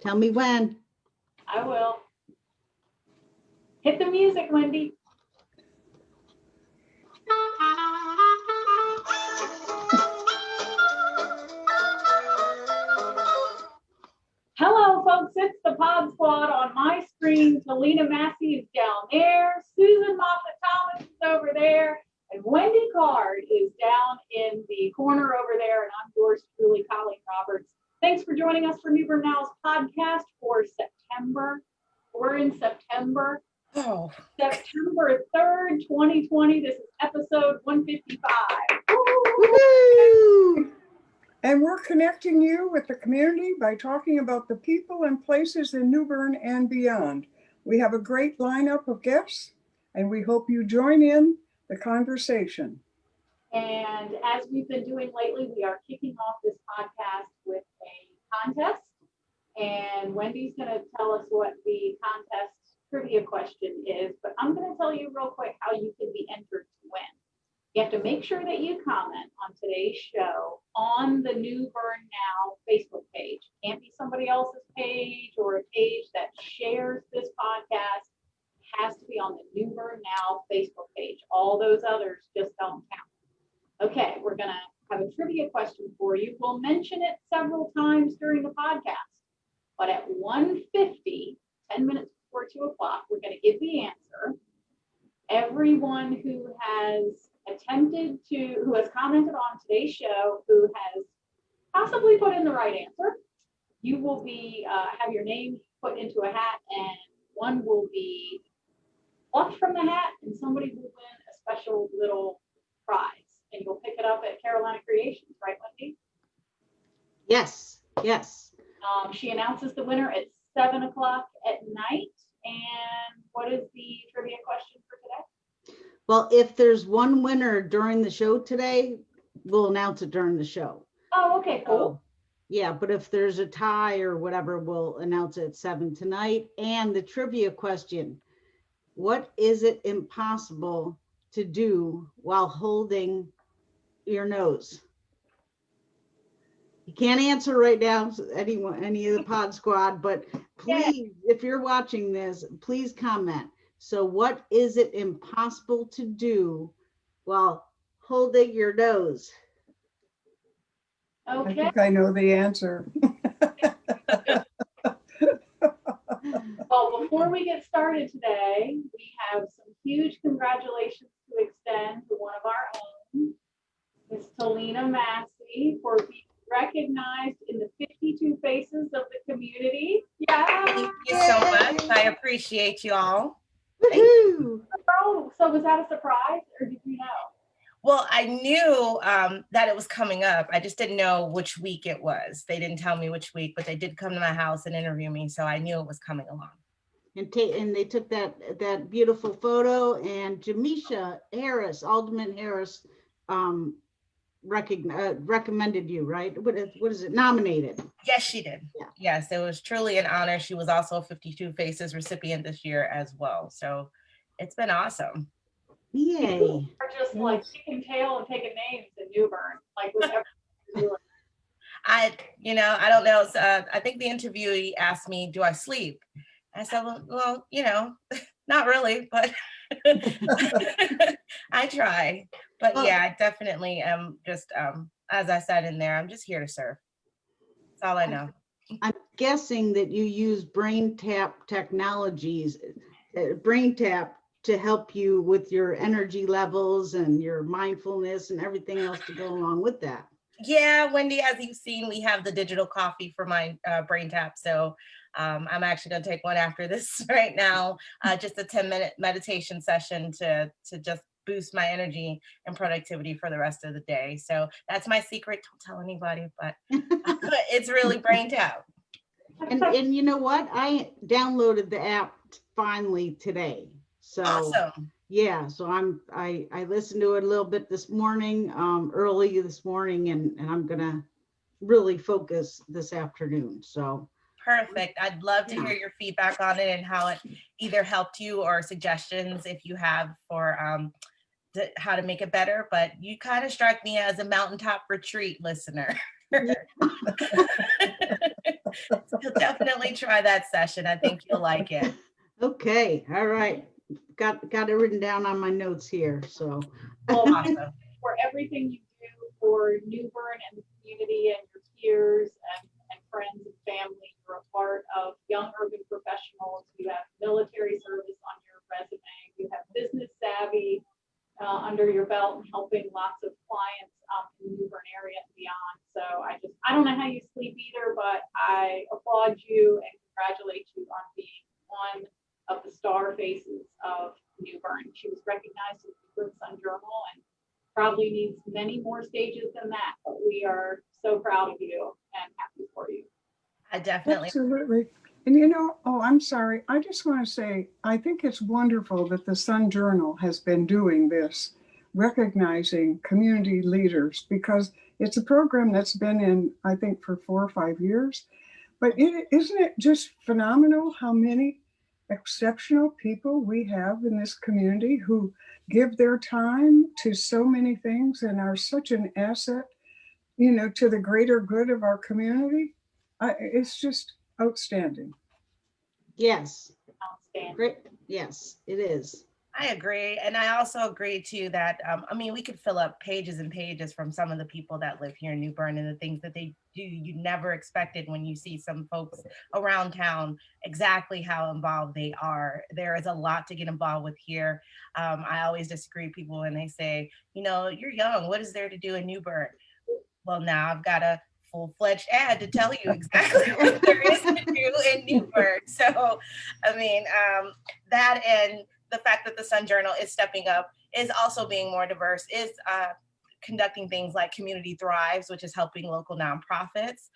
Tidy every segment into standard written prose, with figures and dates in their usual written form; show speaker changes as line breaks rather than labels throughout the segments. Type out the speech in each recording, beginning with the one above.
Tell me when.
I will. Hit the music, Wendy. Hello, folks. It's the Podsquad. On my screen, Talina Massey is down there. Susan Moffat-Thomas is over there. And Wendy Card is down in the corner over there. And I'm yours truly, Colleen Roberts. Thanks for joining us for New Bern Now's podcast for September. We're in September.
Oh.
September 3rd, 2020. This is episode 155.
Woo-hoo!
And we're connecting you with the community by talking about the people and places in New Bern and beyond. We have a great lineup of guests, and we hope you join in the conversation.
And as we've been doing lately, we are kicking off this podcast with a contest. And Wendy's going to tell us what the contest trivia question is, but I'm going to tell you real quick how you can be entered to win. You have to make sure that you comment on today's show on the New Bern Now Facebook page. It can't be somebody else's page or a page that shares this podcast. It has to be on the New Bern Now Facebook page. All those others just don't count. Okay, we're going to have a trivia question for you. We'll mention it several times during the podcast, but at 1:50, 10 minutes before 2 o'clock, we're going to give the answer. Everyone who has who has commented on today's show, who has possibly put in the right answer, you will be have your name put into a hat, and one will be plucked from the hat, and somebody will win a special little prize, and you'll pick it up at Carolina Creations, right, Wendy?
Yes, yes.
She announces the winner at 7 o'clock at night. And what is the trivia question for today?
Well, if there's one winner during the show today, we'll announce it during the show.
Oh, okay, cool.
Yeah, but if there's a tie or whatever, we'll announce it at 7 tonight. And the trivia question, what is it impossible to do while holding your nose? You can't answer right now, any of the Pod Squad, but please, if you're watching this, please comment. So what is it impossible to do while holding your nose?
I
Okay.
think I know the answer.
Well, before we get started today, we have some huge congratulations to extend to one of our own, Miss Talina Massey, for being recognized in the 52 Faces of the Community. Yeah.
Thank you so much. I appreciate you all.
Woohoo!
Oh, so was that a surprise, or did you know?
Well, I knew that it was coming up. I just didn't know which week it was. They didn't tell me which week, but they did come to my house and interview me, so I knew it was coming along.
And they took that beautiful photo, and Jamisha Harris, Alderman Harris, recommended you, right? What is it? Nominated.
Yes, she did.
Yeah.
Yes, it was truly an honor. She was also a 52 Faces recipient this year as well. So it's been awesome.
Yay.
People are just like kicking tail and taking names in New Bern, like whatever you're doing.
I don't know. So, I think the interviewee asked me, do I sleep? I said, well, not really, but I try. But yeah, I definitely am just, as I said in there, I'm just here to serve. That's all I know.
I'm guessing that you use brain tap technologies, brain tap, to help you with your energy levels and your mindfulness and everything else to go along with that.
Yeah, Wendy, as you've seen, we have the digital coffee for my brain tap. So I'm actually going to take one after this right now, just a 10-minute meditation session to just boost my energy and productivity for the rest of the day. So that's my secret. Don't tell anybody, but it's really brain tap.
And you know what? I downloaded the app finally today. So
Awesome.
Yeah, so I listened to it a little bit this morning, early this morning, and I'm gonna really focus this afternoon. So
perfect. I'd love to hear your feedback on it and how it either helped you or suggestions if you have for how to make it better. But you kind of strike me as a mountaintop retreat listener. you'll definitely try that session. I think you'll like it.
Okay, all right. Got it written down on my notes here, so.
Well,
Awesome.
for everything you do for New Bern and the community and your peers and friends and family. You're a part of Young Urban Professionals. You have military service on your resume. You have business savvy under your belt and helping lots of clients in the New Bern area and beyond. So I don't know how you sleep either, but I applaud you and congratulate you on being one of the star faces of New Bern. She was recognized in the New Bern Sun Journal and probably needs many more stages than that, but we are so proud of you and happy for you.
I definitely.
Absolutely. And I'm sorry. I just want to say, I think it's wonderful that the Sun Journal has been doing this, recognizing community leaders, because it's a program that's been in, I think, for 4 or 5 years. But isn't it just phenomenal how many exceptional people we have in this community who give their time to so many things and are such an asset, to the greater good of our community? It's just outstanding.
Yes,
Outstanding.
great. Yes, it is.
I agree. And I also agree too that, we could fill up pages and pages from some of the people that live here in New Bern and the things that they do. You never expected when you see some folks around town, exactly how involved they are. There is a lot to get involved with here. I always disagree with people when they say, you're young, what is there to do in New Bern? Well, now I've got a full-fledged ad to tell you exactly what there is to do in New Bern. So, that and the fact that the Sun Journal is stepping up, is also being more diverse, is conducting things like Community Thrives, which is helping local nonprofits.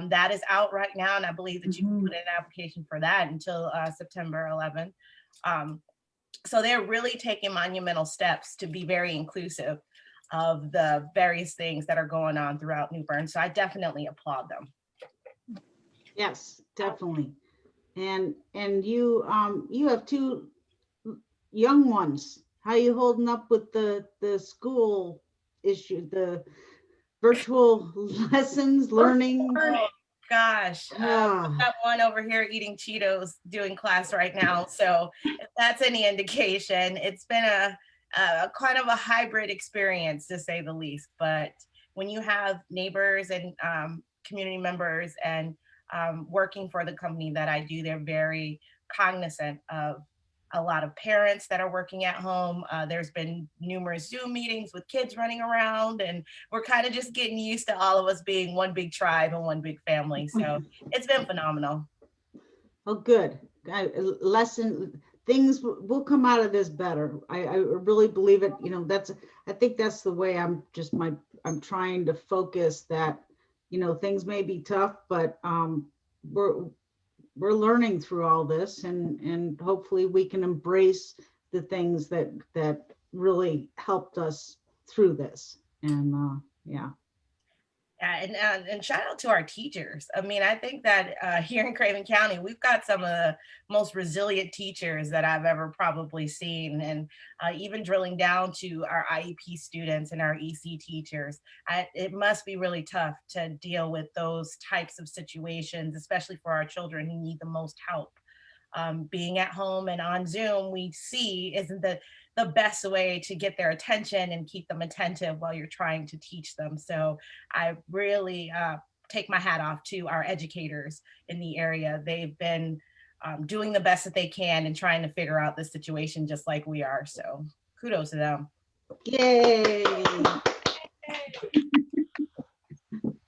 That is out right now, and I believe that you can put in an application for that until September 11th. So they're really taking monumental steps to be very inclusive of the various things that are going on throughout New Bern. So I definitely applaud them.
Yes, definitely. And you have 2 young ones. How are you holding up with the school issue, the virtual lessons, learning?
Gosh, I've got one over here eating Cheetos doing class right now. So if that's any indication, it's been a kind of a hybrid experience, to say the least. But when you have neighbors and community members and working for the company that I do, they're very cognizant of a lot of parents that are working at home. There's been numerous Zoom meetings with kids running around, and we're kind of just getting used to all of us being one big tribe and one big family. So it's been phenomenal.
Oh, good. Things will come out of this better. I really believe it. I think that's the way I'm trying to focus that, things may be tough, but we're learning through all this, and hopefully we can embrace the things that really helped us through this. And yeah.
And shout out to our teachers. I think that here in Craven County, we've got some of the most resilient teachers that I've ever probably seen. And even drilling down to our IEP students and our EC teachers, it must be really tough to deal with those types of situations, especially for our children who need the most help. Being at home and on Zoom, we see isn't the best way to get their attention and keep them attentive while you're trying to teach them. So I really take my hat off to our educators in the area. They've been doing the best that they can and trying to figure out this situation just like we are. So kudos to them.
Yay.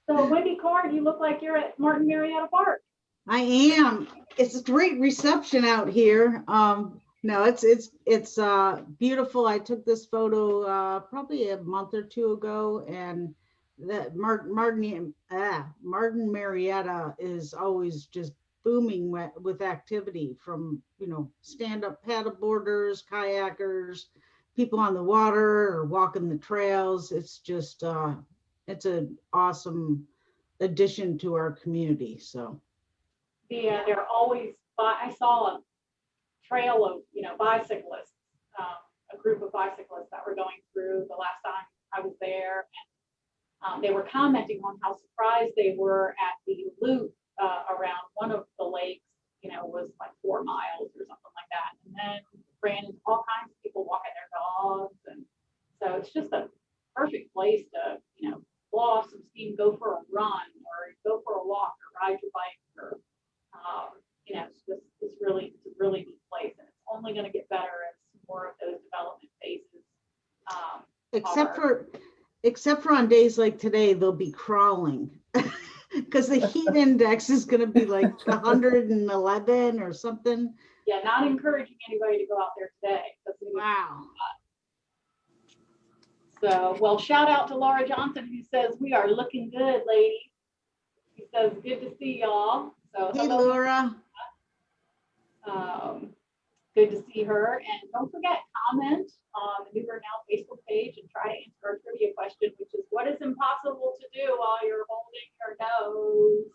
So Wendy Card, you look like you're at Martin Marietta Park.
I am. It's a great reception out here. No, it's beautiful. I took this photo probably a month or 2 ago, and that Martin Marietta is always just booming with activity from stand-up paddleboarders, kayakers, people on the water or walking the trails. It's just it's an awesome addition to our community. So.
Yeah, they're always, I saw a trail of, bicyclists, a group of bicyclists that were going through the last time I was there. And they were commenting on how surprised they were at the loot around one of the lakes, was like 4 miles or something like that. And then ran into all kinds of people walking their dogs. And so it's just a perfect place to, blow off some steam, go for a run or go for a walk or ride your bike or, it's a really neat place. And it's only going to get better as more of those development phases.
Except for on days like today, they'll be crawling because the heat index is going to be like 111 or something.
Yeah, not encouraging anybody to go out there today.
Wow.
So, well, shout out to Laura Johnson, who says we are looking good, ladies. She says good to see y'all. So
Hey,
hello,
Laura.
good to see her. And don't forget, comment on the New Bern Now Facebook page and try to answer our trivia question, which is what is impossible to do while you're holding your nose?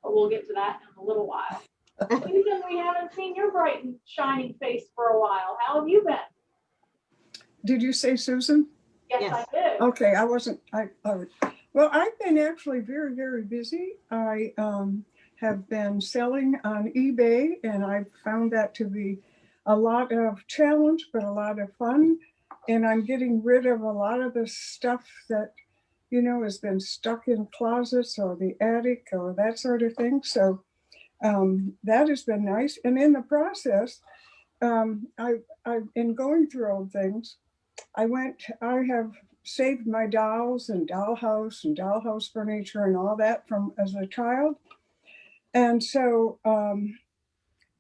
But we'll get to that in a little while. Susan, we haven't seen your bright and shining face for a while. How have you been?
Did you say Susan?
Yes. I did.
Okay, well, I've been actually very, very busy. I have been selling on eBay, and I've found that to be a lot of challenge, but a lot of fun. And I'm getting rid of a lot of the stuff that, has been stuck in closets or the attic or that sort of thing. So that has been nice. And in the process, in going through old things, I have saved my dolls and dollhouse furniture and all that from as a child. And so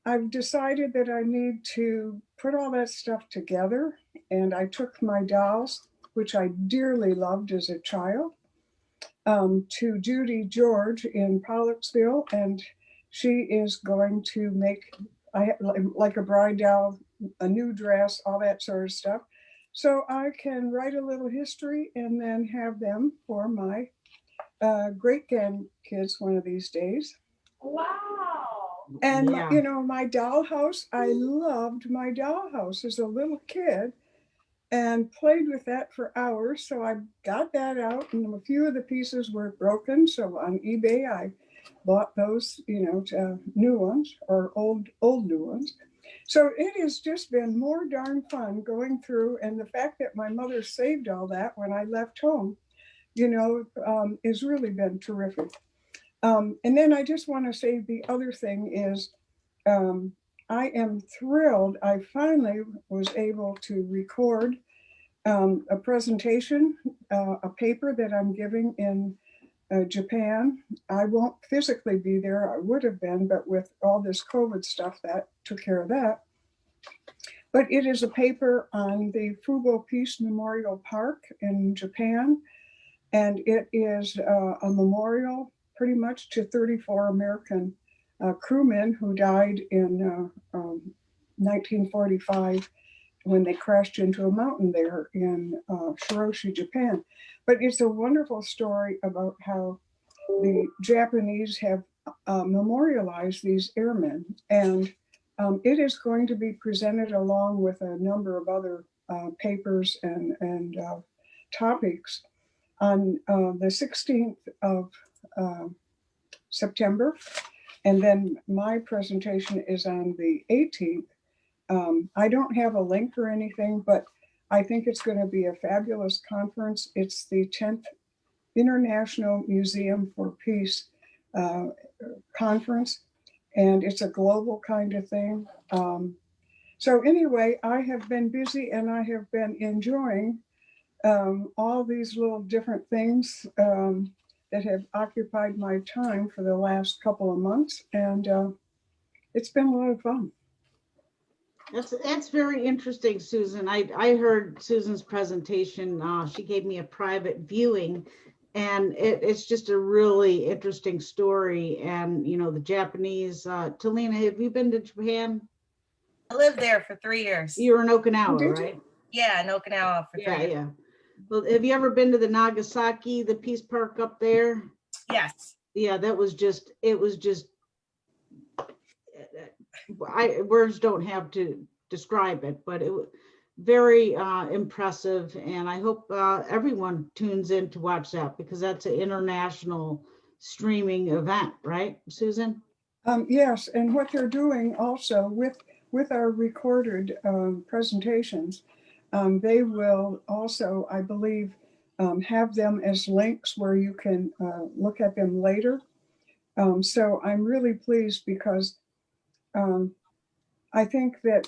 I've decided that I need to put all that stuff together. And I took my dolls, which I dearly loved as a child, to Judy George in Pollocksville. And she is going to make, like a bride doll, a new dress, all that sort of stuff. So I can write a little history and then have them for my great grandkids one of these days.
Wow.
And,
Yeah.
my dollhouse, I loved my dollhouse as a little kid and played with that for hours. So I got that out, and a few of the pieces were broken. So on eBay, I bought those, new ones or old new ones. So it has just been more darn fun going through, and the fact that my mother saved all that when I left home, has really been terrific. And then I just want to say the other thing is I am thrilled. I finally was able to record a presentation, a paper that I'm giving in Japan. I won't physically be there. I would have been, but with all this COVID stuff, that took care of that. But it is a paper on the Fubo Peace Memorial Park in Japan. And it is a memorial pretty much to 34 American crewmen who died in 1945 when they crashed into a mountain there in Shiroshi, Japan. But it's a wonderful story about how the Japanese have memorialized these airmen. And it is going to be presented along with a number of other papers and topics on the 16th of September. And then my presentation is on the 18th. I don't have a link or anything, but I think it's going to be a fabulous conference. It's the 10th International Museum for Peace conference, and it's a global kind of thing. So anyway, I have been busy and I have been enjoying all these little different things that have occupied my time for the last couple of months, and it's been a lot of fun.
That's very interesting, Susan. I heard Susan's presentation. She gave me a private viewing, and it's just a really interesting story. And the Japanese. Talina, have you been to Japan?
I lived there for 3 years.
You were in Okinawa, right?
Yeah, in Okinawa for 3 years.
Yeah. Well, have you ever been to the Nagasaki, the Peace Park up there?
Yes.
Yeah, words don't have to describe it, but it was very impressive. And I hope everyone tunes in to watch that, because that's an international streaming event, right, Susan?
Yes, and what they're doing also with our recorded presentations, they will also, I believe, have them as links where you can look at them later. So I'm really pleased because I think that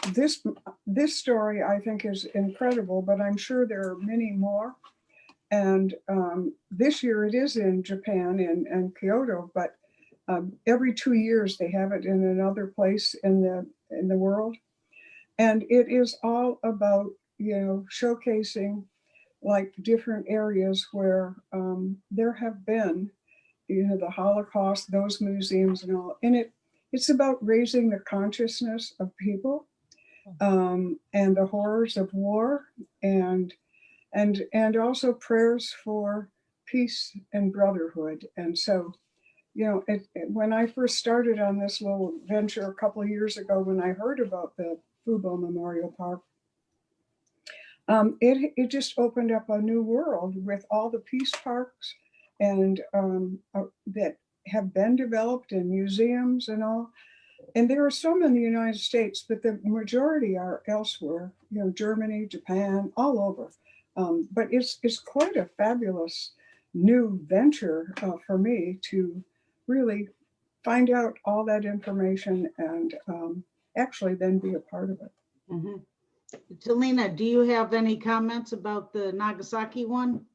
this story I think is incredible, but I'm sure there are many more. And this year it is in Japan and Kyoto, but every 2 years they have it in another place in the world. And it is all about, showcasing like different areas where there have been, the Holocaust, those museums and all. And it's about raising the consciousness of people and the horrors of war and also prayers for peace and brotherhood. And so, when I first started on this little venture a couple of years ago, when I heard about the Fubo Memorial Park, it just opened up a new world with all the peace parks and that have been developed in museums and all. And there are some in the United States, but the majority are elsewhere, Germany, Japan, all over. But it's quite a fabulous new venture for me to really find out all that information and actually then be a part of it.
Mm-hmm. Talina, do you have any comments about the Nagasaki one?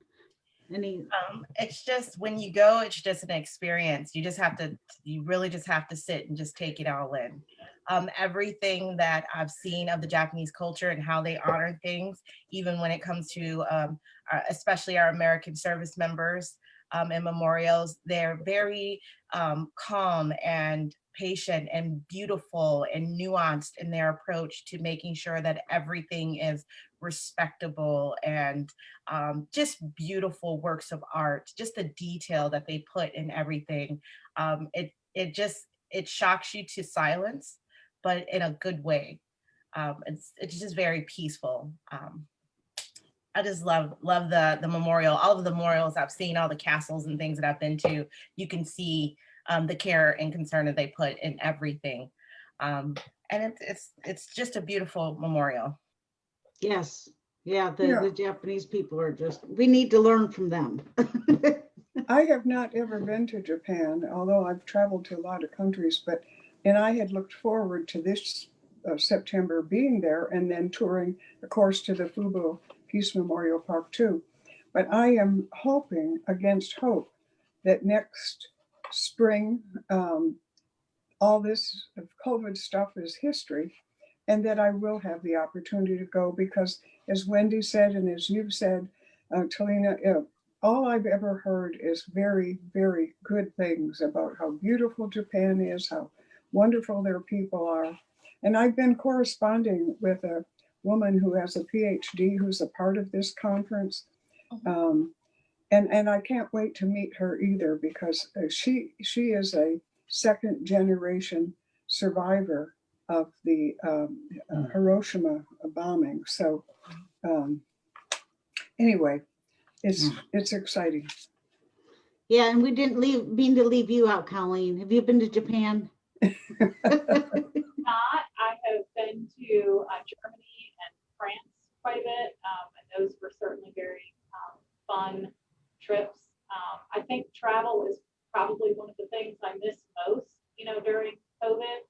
It's just when you go, it's just an experience. You really just have to sit and just take it all in. Everything that I've seen of the Japanese culture and how they honor things, even when it comes to especially our American service members and memorials, they're very calm and patient and beautiful and nuanced in their approach to making sure that everything is respectable and just beautiful works of art. Just the detail that they put in everything. It shocks you to silence, but in a good way. It's just very peaceful. I just love the memorial. All of the memorials I've seen, all the castles and things that I've been to, you can see the care and concern that they put in everything. And it's just a beautiful memorial.
Yes. Yeah, the Japanese people are we need to learn from them.
I have not ever been to Japan, although I've traveled to a lot of countries, and I had looked forward to this September being there and then touring, of course, to the Fubo Peace Memorial Park too. But I am hoping against hope that next spring, all this COVID stuff is history, and that I will have the opportunity to go because, as Wendy said, and as you've said, Talina, all I've ever heard is very, very good things about how beautiful Japan is, how wonderful their people are. And I've been corresponding with a woman who has a PhD who's a part of this conference. And I can't wait to meet her either because she is a second generation survivor of the Hiroshima bombing. So anyway, it's exciting.
Yeah, and we didn't mean to leave you out, Colleen. Have you been to Japan?
Not. I have been to Germany and France quite a bit, and those were certainly very fun trips. I think travel is probably one of the things I miss most, during COVID.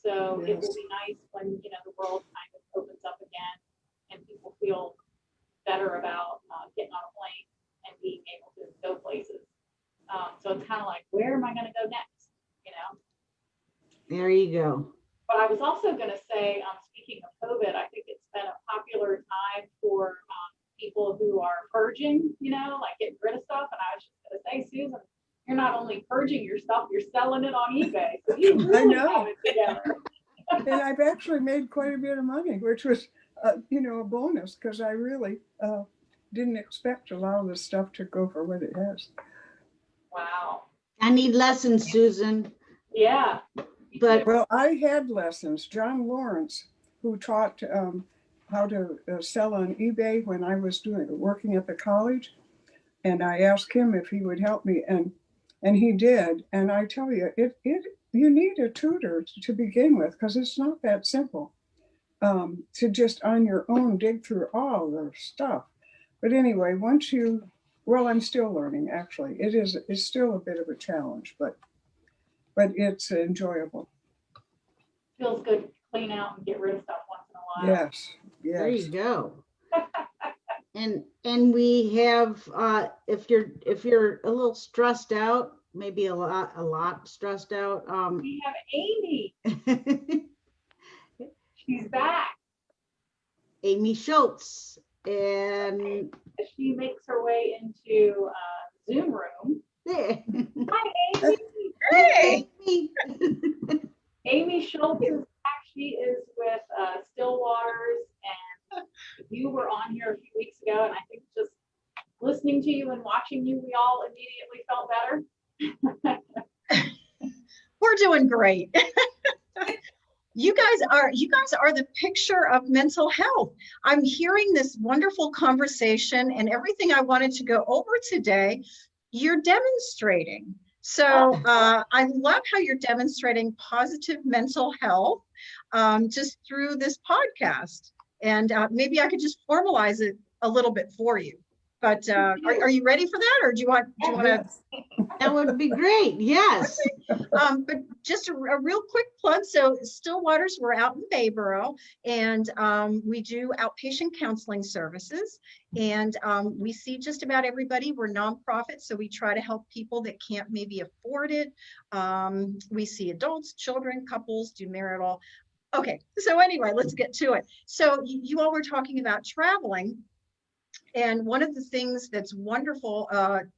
So It will be nice when the world kind of opens up again and people feel better about getting on a plane and being able to go places. So it's kind of like, where am I going to go next?
There you go.
But I was also going to say, speaking of COVID, I think it's been a popular time for people who are purging, like getting rid of stuff. And I was just going to say, Susan, you're not only purging your stuff, you're selling it on eBay. So you really have it together.
And I've actually made quite a bit of money, which was, a bonus because I really didn't expect a lot of the stuff to go for what it has.
Wow.
I need lessons, Susan.
Yeah.
But
well, I had lessons. John Lawrence, who taught how to sell on eBay when I was working at the college, And I asked him if he would help me, and he did. And I tell you, you need a tutor to begin with, because it's not that simple to just on your own dig through all the stuff. But anyway, well, I'm still learning, actually. It's still a bit of a challenge, but it's enjoyable.
Feels good to clean out and get rid of stuff once in a while.
Yes,
There you
yes.
go. And we have, if you're a little stressed out, maybe a lot stressed out,
We have Aimee. She's back.
Aimee Schulze, and
She makes her way into Zoom room.
there.
Hi, Aimee.
Hey.
Aimee.
Aimee Schulze is back. She is with Stillwaters, and you were on here a few weeks ago, and I think just listening to you and watching you, we all immediately felt better.
We're doing great. You guys are the picture of mental health. I'm hearing this wonderful conversation, and everything I wanted to go over today, you're demonstrating. So I love how you're demonstrating positive mental health just through this podcast. And maybe I could just formalize it a little bit for you. But are you ready for that, or do you want to?
That would be great. Yes.
But just a real quick plug. So Stillwaters, we're out in Bayboro, and we do outpatient counseling services. And we see just about everybody. We're nonprofit, so we try to help people that can't maybe afford it. We see adults, children, couples, do marital. Okay, so anyway, let's get to it. So you all were talking about traveling. And one of the things that's wonderful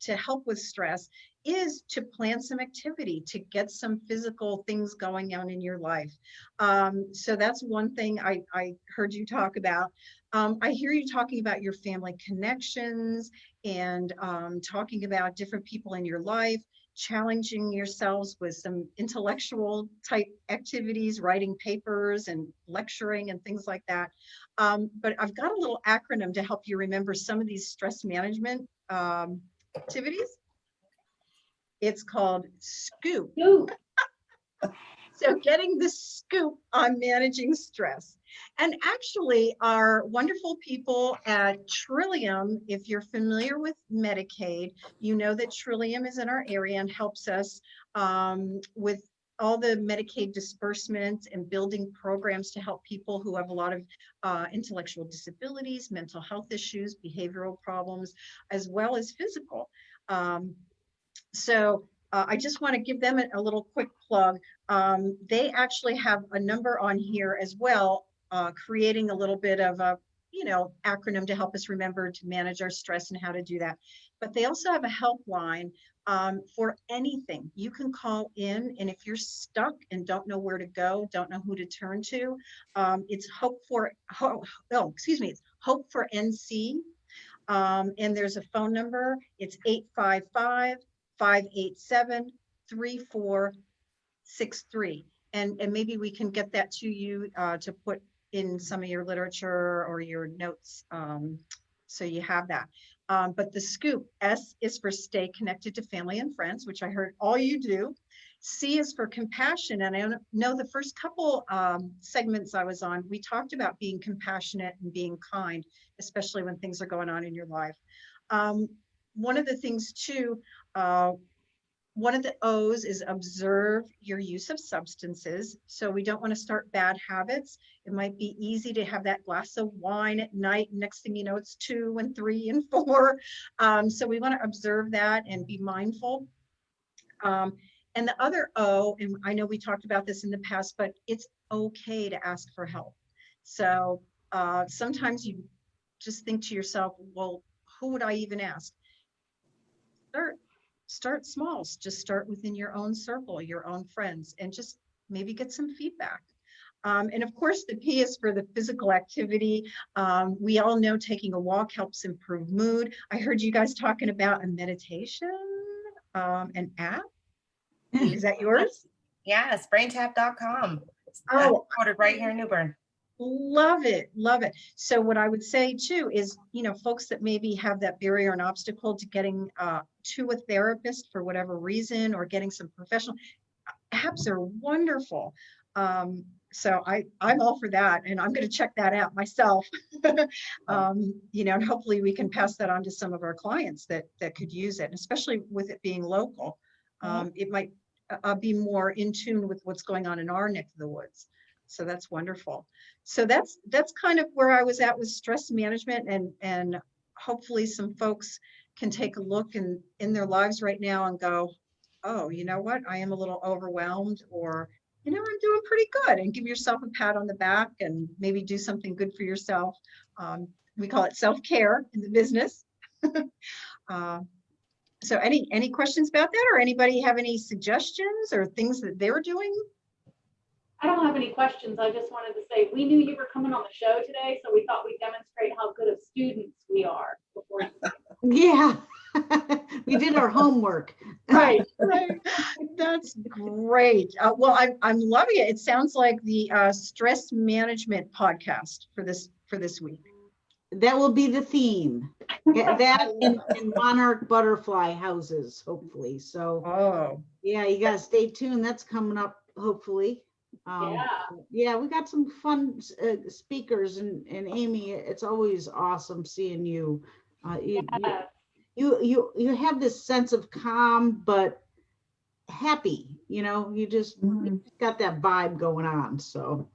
to help with stress is to plan some activity, to get some physical things going on in your life. So that's one thing I heard you talk about. I hear you talking about your family connections and talking about different people in your life, challenging yourselves with some intellectual type activities, writing papers and lecturing and things like that. But I've got a little acronym to help you remember some of these stress management activities. It's called SCOOP.
Ooh.
So getting the scoop on managing stress. And actually our wonderful people at Trillium, if you're familiar with Medicaid, you know that Trillium is in our area and helps us with all the Medicaid disbursements and building programs to help people who have a lot of intellectual disabilities, mental health issues, behavioral problems, as well as physical. So I just want to give them a little quick plug. They actually have a number on here as well, creating a little bit of a, acronym to help us remember to manage our stress and how to do that. But they also have a helpline for anything. You can call in, and if you're stuck and don't know where to go, don't know who to turn to, it's it's Hope for NC. And there's a phone number. It's 855-587-3463. And maybe we can get that to you to put in some of your literature or your notes, so you have that. But the SCOOP, S is for stay connected to family and friends, which I heard all you do. C is for compassion. And I know the first couple segments I was on, we talked about being compassionate and being kind, especially when things are going on in your life. One of the things too, one of the O's is observe your use of substances. So we don't want to start bad habits. It might be easy to have that glass of wine at night. Next thing you know, it's 2 and 3 and 4. So we want to observe that and be mindful. And the other O, and I know we talked about this in the past, but it's okay to ask for help. So sometimes you just think to yourself, well, who would I even ask? Start small. Just start within your own circle, your own friends, and just maybe get some feedback. And of course, the P is for the physical activity. We all know taking a walk helps improve mood. I heard you guys talking about a meditation, an app. Is that yours?
Yes, braintap.com.
Oh,
Recorded right here in New Bern.
Love it, love it. So what I would say too is, folks that maybe have that barrier and obstacle to getting to a therapist for whatever reason, or getting some professional, apps are wonderful. So I'm all for that, and I'm going to check that out myself. And hopefully we can pass that on to some of our clients that could use it, especially with it being local. It might be more in tune with what's going on in our neck of the woods. So that's wonderful. So that's kind of where I was at with stress management, and hopefully some folks can take a look in their lives right now and go, oh, you know what? I am a little overwhelmed, or, I'm doing pretty good, and give yourself a pat on the back and maybe do something good for yourself. We call it self-care in the business. So any questions about that, or anybody have any suggestions or things that they're doing?
I don't have any questions. I just wanted to say, we knew you were coming on the show today, so we thought we'd demonstrate how good of students we are before you.
Yeah, we did our homework.
Right.
That's great. Well, I'm loving it. It sounds like the stress management podcast for this week.
That will be the theme. Yeah, that in Monarch butterfly houses, hopefully. So,
Oh,
yeah, you got to stay tuned. That's coming up, hopefully. Yeah, we got some fun speakers, and Aimee, it's always awesome seeing you. You have this sense of calm, but happy, you just got that vibe going on. So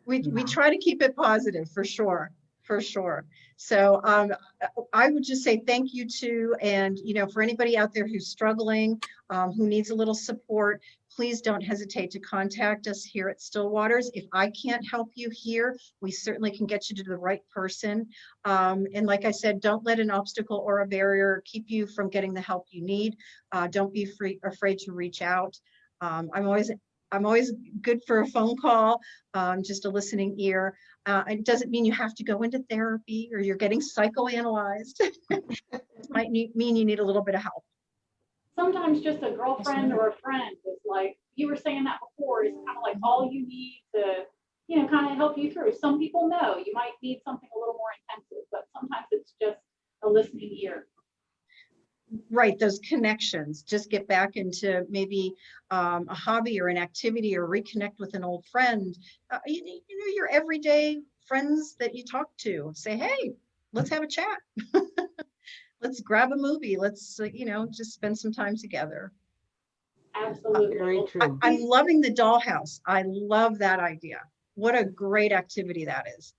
we try to keep it positive, for sure. So I would just say thank you to, and for anybody out there who's struggling, who needs a little support, please don't hesitate to contact us here at Stillwaters. If I can't help you here, we certainly can get you to the right person. And like I said, don't let an obstacle or a barrier keep you from getting the help you need. Don't be afraid to reach out. I'm always good for a phone call, just a listening ear. It doesn't mean you have to go into therapy or you're getting psychoanalyzed. It might mean you need a little bit of help.
Sometimes just a girlfriend or a friend is like, you were saying that before, is kind of like all you need to, kind of help you through. Some people know you might need something a little more intensive, but sometimes it's just a listening ear.
Right, those connections, just get back into maybe a hobby or an activity, or reconnect with an old friend. Your everyday friends that you talk to, say, hey, let's have a chat. Let's grab a movie. Let's, just spend some time together.
Absolutely.
Very true.
I'm loving the dollhouse. I love that idea. What a great activity that is.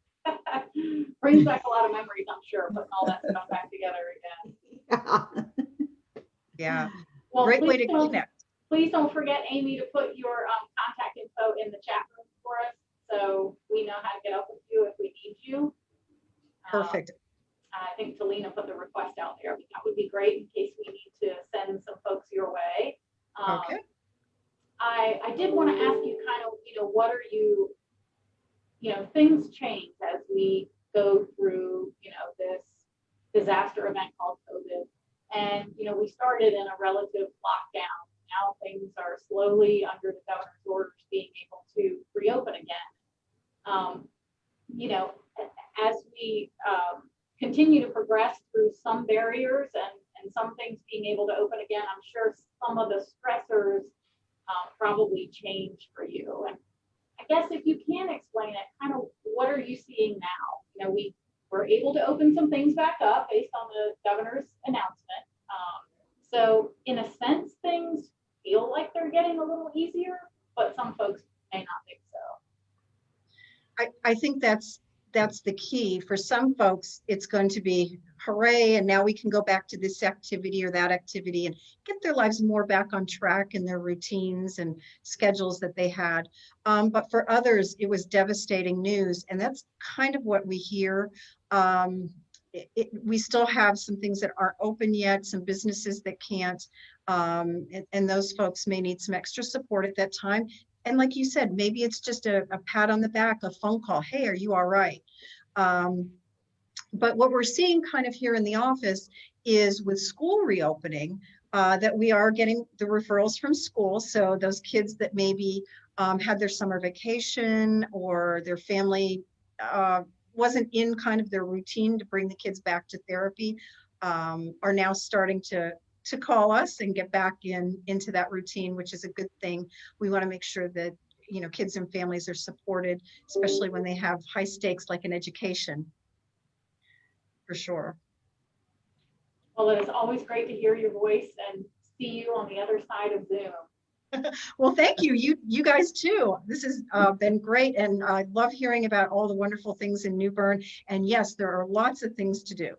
Brings back a lot of memories, I'm sure, putting all that stuff back together again.
Yeah.
Well,
Great way to connect.
Please don't forget, Aimee, to put your contact info in the chat room for us, so we know how to get up with you if we need you.
Perfect.
I think Talina put the request out there, but that would be great in case we need to send some folks your way.
Okay.
I did want to ask you kind of, what are you, things change as we go through, this disaster event called COVID. And, we started in a relative lockdown. Now things are slowly, under the governor's orders, being able to reopen again. As we continue to progress through some barriers and some things being able to open again, I'm sure some of the stressors probably change for you. And I guess if you can explain it, kind of what are you seeing now? We were able to open some things back up based on the governor's announcement. So in a sense, things feel like they're getting a little easier, but some folks may not think so.
I think that's the key. For some folks, it's going to be hooray, and now we can go back to this activity or that activity and get their lives more back on track in their routines and schedules that they had. But for others, it was devastating news, and that's kind of what we hear. We still have some things that aren't open yet, some businesses that can't, and those folks may need some extra support at that time. And like you said, maybe it's just a pat on the back, a phone call. Hey, are you all right? But what we're seeing kind of here in the office is with school reopening, that we are getting the referrals from school. So those kids that maybe had their summer vacation or their family wasn't in kind of their routine to bring the kids back to therapy, are now starting to call us and get back into that routine, which is a good thing. We want to make sure that, you know, kids and families are supported, especially when they have high stakes like an education, for sure.
Well, it is always great to hear your voice and see you on the other side of Zoom.
Well, thank you. You guys too. This has been great. And I love hearing about all the wonderful things in New Bern. And yes, there are lots of things to do.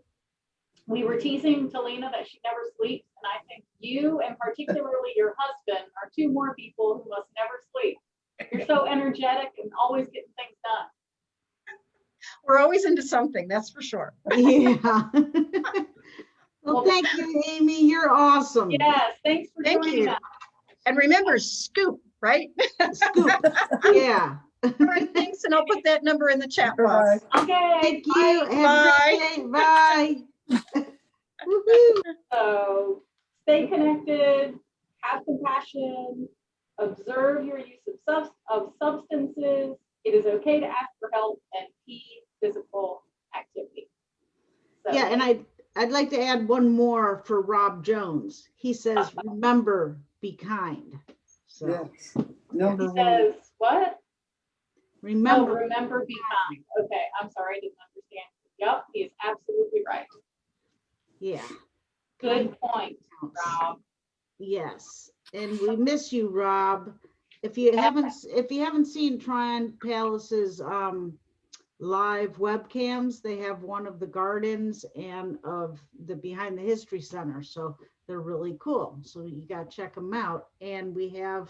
We were teasing Talina that she never sleeps, and I think you and particularly your husband are two more people who must never sleep. You're so energetic and always getting things done.
We're always into something, that's for sure.
Yeah. Well, thank you, Aimee. You're awesome.
Yes, thanks for
Thank
joining
you.
us.
And remember, scoop, right?
Scoop. Yeah.
All right, thanks. And I'll put that number in the chat
Bye-bye.
box.
Okay.
Thank you.
bye.
Have a great day. Bye. Woohoo.
So stay connected, have compassion, observe your use of substances. It is okay to ask for help and keep physical activity. So,
Yeah, and I'd like to add one more for Rob Jones. He says, remember, be kind. So
Yes. Number
he
one.
says, what?
remember,
Remember, be kind. Okay, I'm sorry, I didn't understand. Yep, he is absolutely right.
yeah.
Good point,
Counts.
Rob.
Yes, and we miss you, Rob. If you haven't seen Tryon Palace's live webcams, they have one of the gardens and of the behind the history center, so they're really cool. So you got to check them out. And we have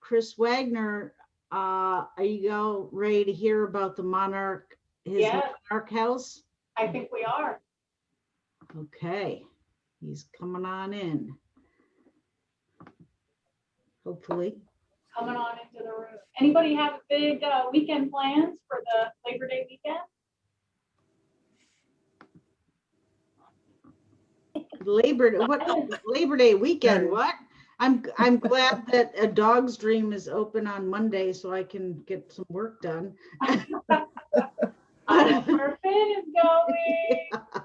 Chris Wagner. Are you all ready to hear about the Monarch? His
Yes.
Monarch house.
I think we are.
Okay, he's coming on in. Hopefully.
Coming on into the room. Anybody have big weekend plans for the Labor Day weekend?
Labor Day weekend? What? I'm glad that A Dog's Dream is open on Monday so I can get some work done.
I know where Finn is going.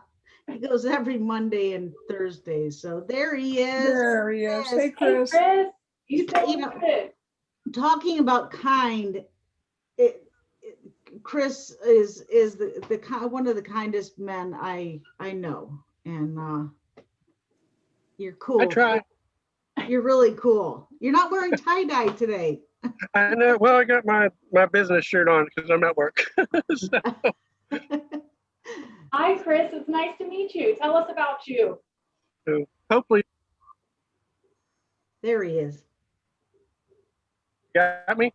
He goes every Monday and Thursday. So there he is.
There he is. Hey,
Hey,
Chris.
Chris, you still
You know-
with it?
Talking about kind, Chris is the one of the kindest men I know, and you're cool.
I try.
You're really cool. You're not wearing tie-dye today.
I know. Well, I got my business shirt on because I'm at work. So,
Hi, Chris. It's nice to meet you. Tell us about you.
hopefully
There he is.
you got me.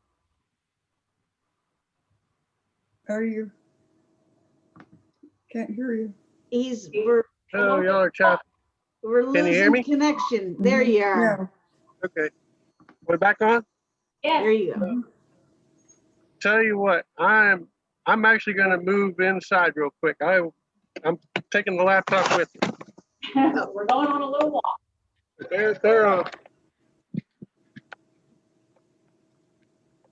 Are you? Can't hear you.
We're
Oh, y'all are chatting. Can you hear
losing
me?
connection. There you are.
Yeah.
Okay. We're back on.
Yes.
There you go.
Tell you what, I'm actually going to move inside real quick. I'm taking the laptop with me.
We're going on a little walk.
They're on.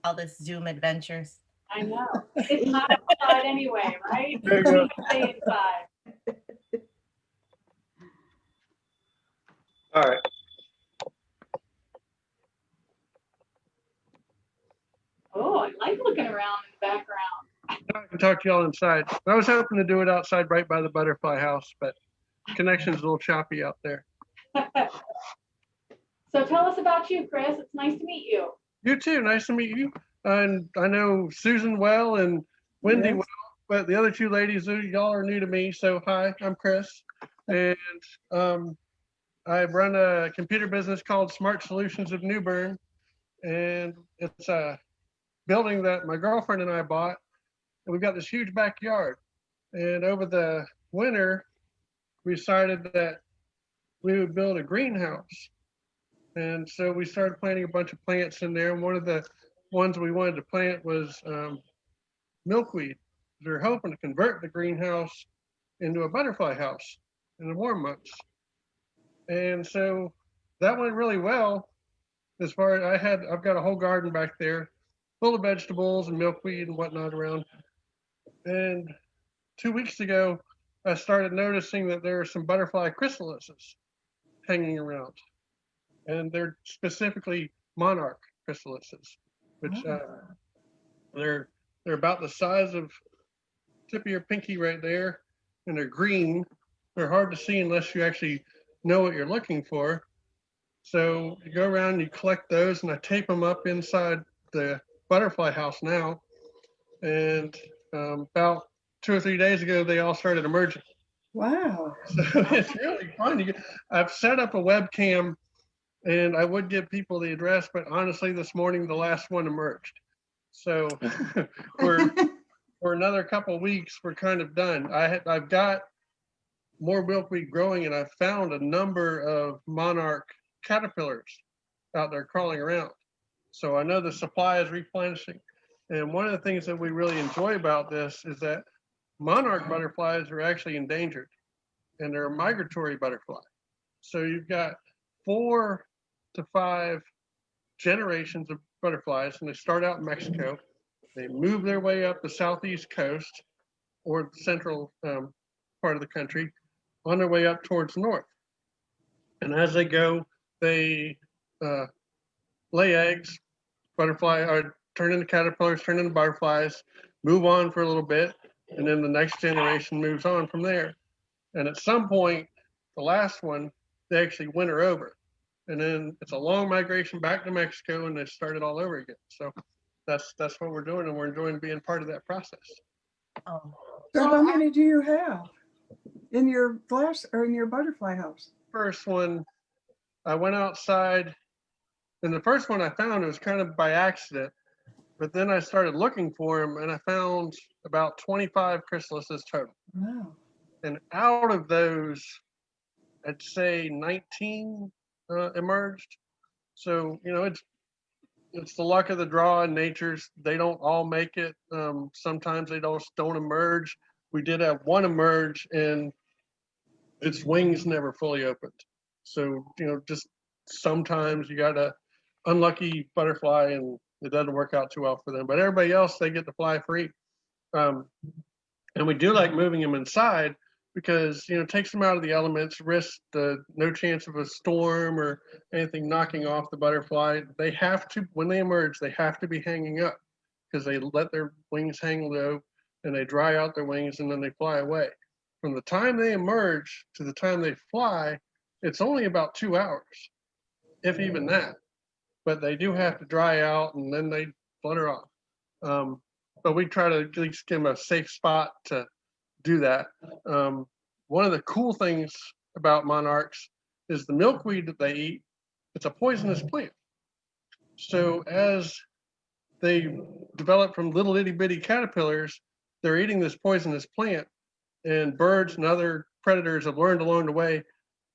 All this Zoom adventures.
I know. It's not outside anyway, right?
There you go.
Stay inside.
All right.
Oh, I like looking around in the background.
I can talk to y'all inside. I was hoping to do it outside right by the butterfly house, but connection's a little choppy out there.
So tell us about you, Chris. It's nice to meet you.
You too. Nice to meet you. And I know Susan well and Wendy
Yes.
well, but the other two ladies, y'all are new to me. So hi, I'm Chris. And I run a computer business called Smart Solutions of New Bern. And it's a building that my girlfriend and I bought. And we've got this huge backyard. And over the winter, we decided that we would build a greenhouse. And so we started planting a bunch of plants in there. And one of the ones we wanted to plant was milkweed. We were hoping to convert the greenhouse into a butterfly house in the warm months. And so that went really well. As far as I've got a whole garden back there full of vegetables and milkweed and whatnot around. And 2 weeks ago, I started noticing that there are some butterfly chrysalises hanging around, and they're specifically Monarch chrysalises, which they're about the size of tip of your pinky right there, and they're green. They're hard to see unless you actually know what you're looking for. So you go around and you collect those, and I tape them up inside the butterfly house now. And about 2 or 3 days ago, they all started emerging.
Wow.
So it's really fun. I've set up a webcam, and I would give people the address, but honestly, this morning, the last one emerged. So for another couple of weeks, we're kind of done. I've got more milkweed growing, and I've found a number of monarch caterpillars out there crawling around. So I know the supply is replenishing. And one of the things that we really enjoy about this is that monarch butterflies are actually endangered, and they're a migratory butterfly. So you've got 4 to 5 generations of butterflies, and they start out in Mexico. They move their way up the southeast coast or the central part of the country on their way up towards the north. And as they go, they lay eggs, turn into caterpillars, turn into butterflies, move on for a little bit, and then the next generation moves on from there. And at some point, the last one, they actually winter over. And then it's a long migration back to Mexico, and they start it all over again. So that's what we're doing, and we're enjoying being part of that process.
Oh,
So how many do you have in your glass or in your butterfly house?
First one, I went outside, and the first one I found, it was kind of by accident, but then I started looking for them, and I found about 25 chrysalises total.
Wow.
And out of those, I'd say 19 emerged. So, it's the luck of the draw in nature's. They don't all make it. Sometimes they don't emerge. We did have one emerge, and its wings never fully opened. So, just sometimes you got a unlucky butterfly, and it doesn't work out too well for them. But everybody else, they get to fly free. And we do like moving them inside, because it takes them out of the elements, risk no chance of a storm or anything knocking off the butterfly. They have to, when they emerge, they have to be hanging up, because they let their wings hang low and they dry out their wings, and then they fly away. From the time they emerge to the time they fly, it's only about 2 hours, if even that. But they do have to dry out, and then they flutter off. But we try to at least give them a safe spot to do that. One of the cool things about monarchs is the milkweed that they eat. It's a poisonous plant. So as they develop from little itty bitty caterpillars, they're eating this poisonous plant, and birds and other predators have learned along the way,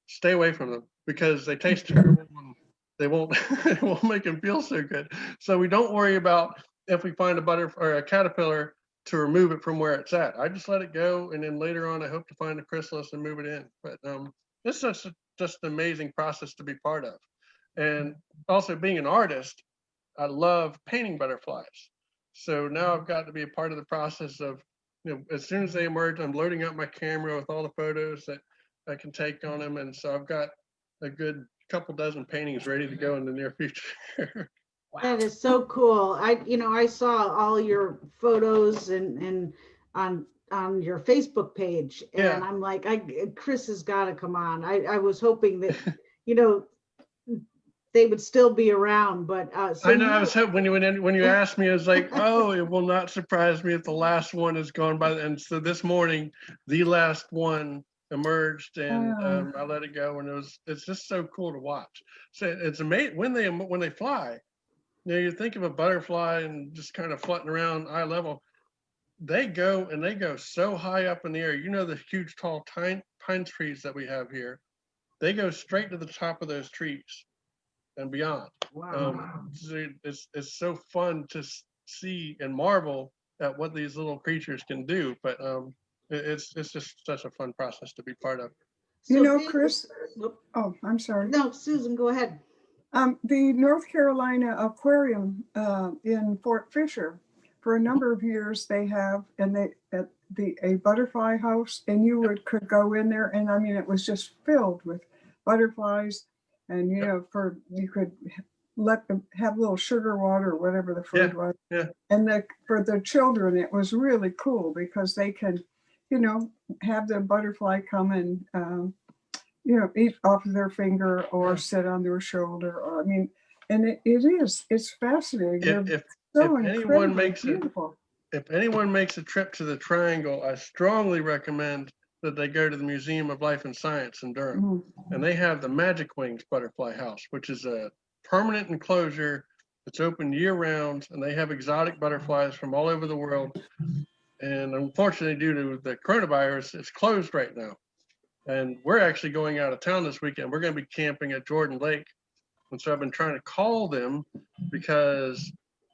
stay away from them, because they taste terrible and they won't it won't make them feel so good. So we don't worry about if we find a butterfly or a caterpillar to remove it from where it's at. I just let it go, and then later on I hope to find a chrysalis and move it in. But it's just an amazing process to be part of. And also, being an artist, I love painting butterflies. So now I've got to be a part of the process of, as soon as they emerge, I'm loading up my camera with all the photos that I can take on them. And so I've got a good couple dozen paintings ready to go in the near future.
wow.
That is so cool. I saw all your photos and on your Facebook page, and
Yeah.
I'm like, Chris has got to come on. I was hoping that, they would still be around, but so
I know. I was hoping when you asked me, I was like, oh, it will not surprise me if the last one is gone by. And so this morning, the last one emerged, and I let it go, and it's just so cool to watch. So it's amazing when they fly. You think of a butterfly and just kind of flutting around eye level. They go so high up in the air. The huge tall pine trees that we have here. They go straight to the top of those trees and beyond.
wow.
It's so fun to see and marvel at what these little creatures can do. But it's just such a fun process to be part of.
Chris. Oh, I'm sorry.
No, Susan, go ahead.
The North Carolina Aquarium in Fort Fisher for a number of years they have, and they at a butterfly house, and you could go in there, and I mean it was just filled with butterflies, and you could let them have a little sugar water or whatever the food was.
Yeah.
And for the children, it was really cool because they can, have the butterfly come and, eat off of their finger or sit on their shoulder. Or, I mean, and it's fascinating.
If
so
anyone makes
beautiful.
If anyone makes a trip to the Triangle, I strongly recommend that they go to the Museum of Life and Science in Durham.
Mm-hmm.
And they have the Magic Wings Butterfly House, which is a permanent enclosure. It's open year round, and they have exotic butterflies from all over the world. And unfortunately, due to the coronavirus, it's closed right now. And we're actually going out of town this weekend. We're going to be camping at Jordan Lake. And so I've been trying to call them because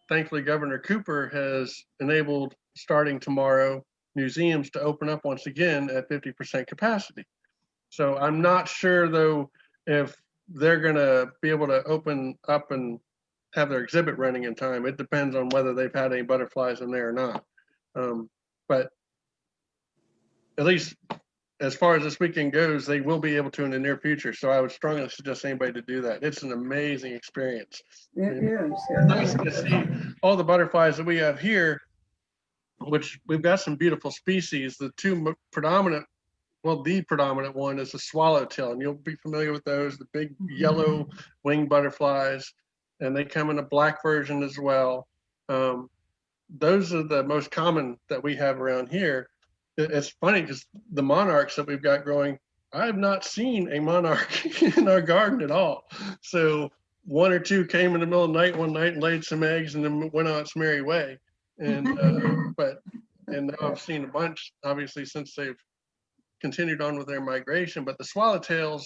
thankfully Governor Cooper has enabled, starting tomorrow, museums to open up once again at 50% capacity. So I'm not sure, though, if they're going to be able to open up and have their exhibit running in time. It depends on whether they've had any butterflies in there or not. But at least as far as this weekend goes, they will be able to in the near future. So I would strongly suggest anybody to do that. It's an amazing experience.
It is.
It's nice to see all the butterflies that we have here, which we've got some beautiful species. The two predominant, well, the predominant one is the swallowtail, and you'll be familiar with those, the big yellow winged butterflies, and they come in a black version as well. Those are the most common that we have around here. It's funny because the monarchs that we've got growing, I have not seen a monarch in our garden at all. So one or two came in the middle of the night one night and laid some eggs and then went on its merry way. And now I've seen a bunch, obviously, since they've continued on with their migration. But the swallowtails,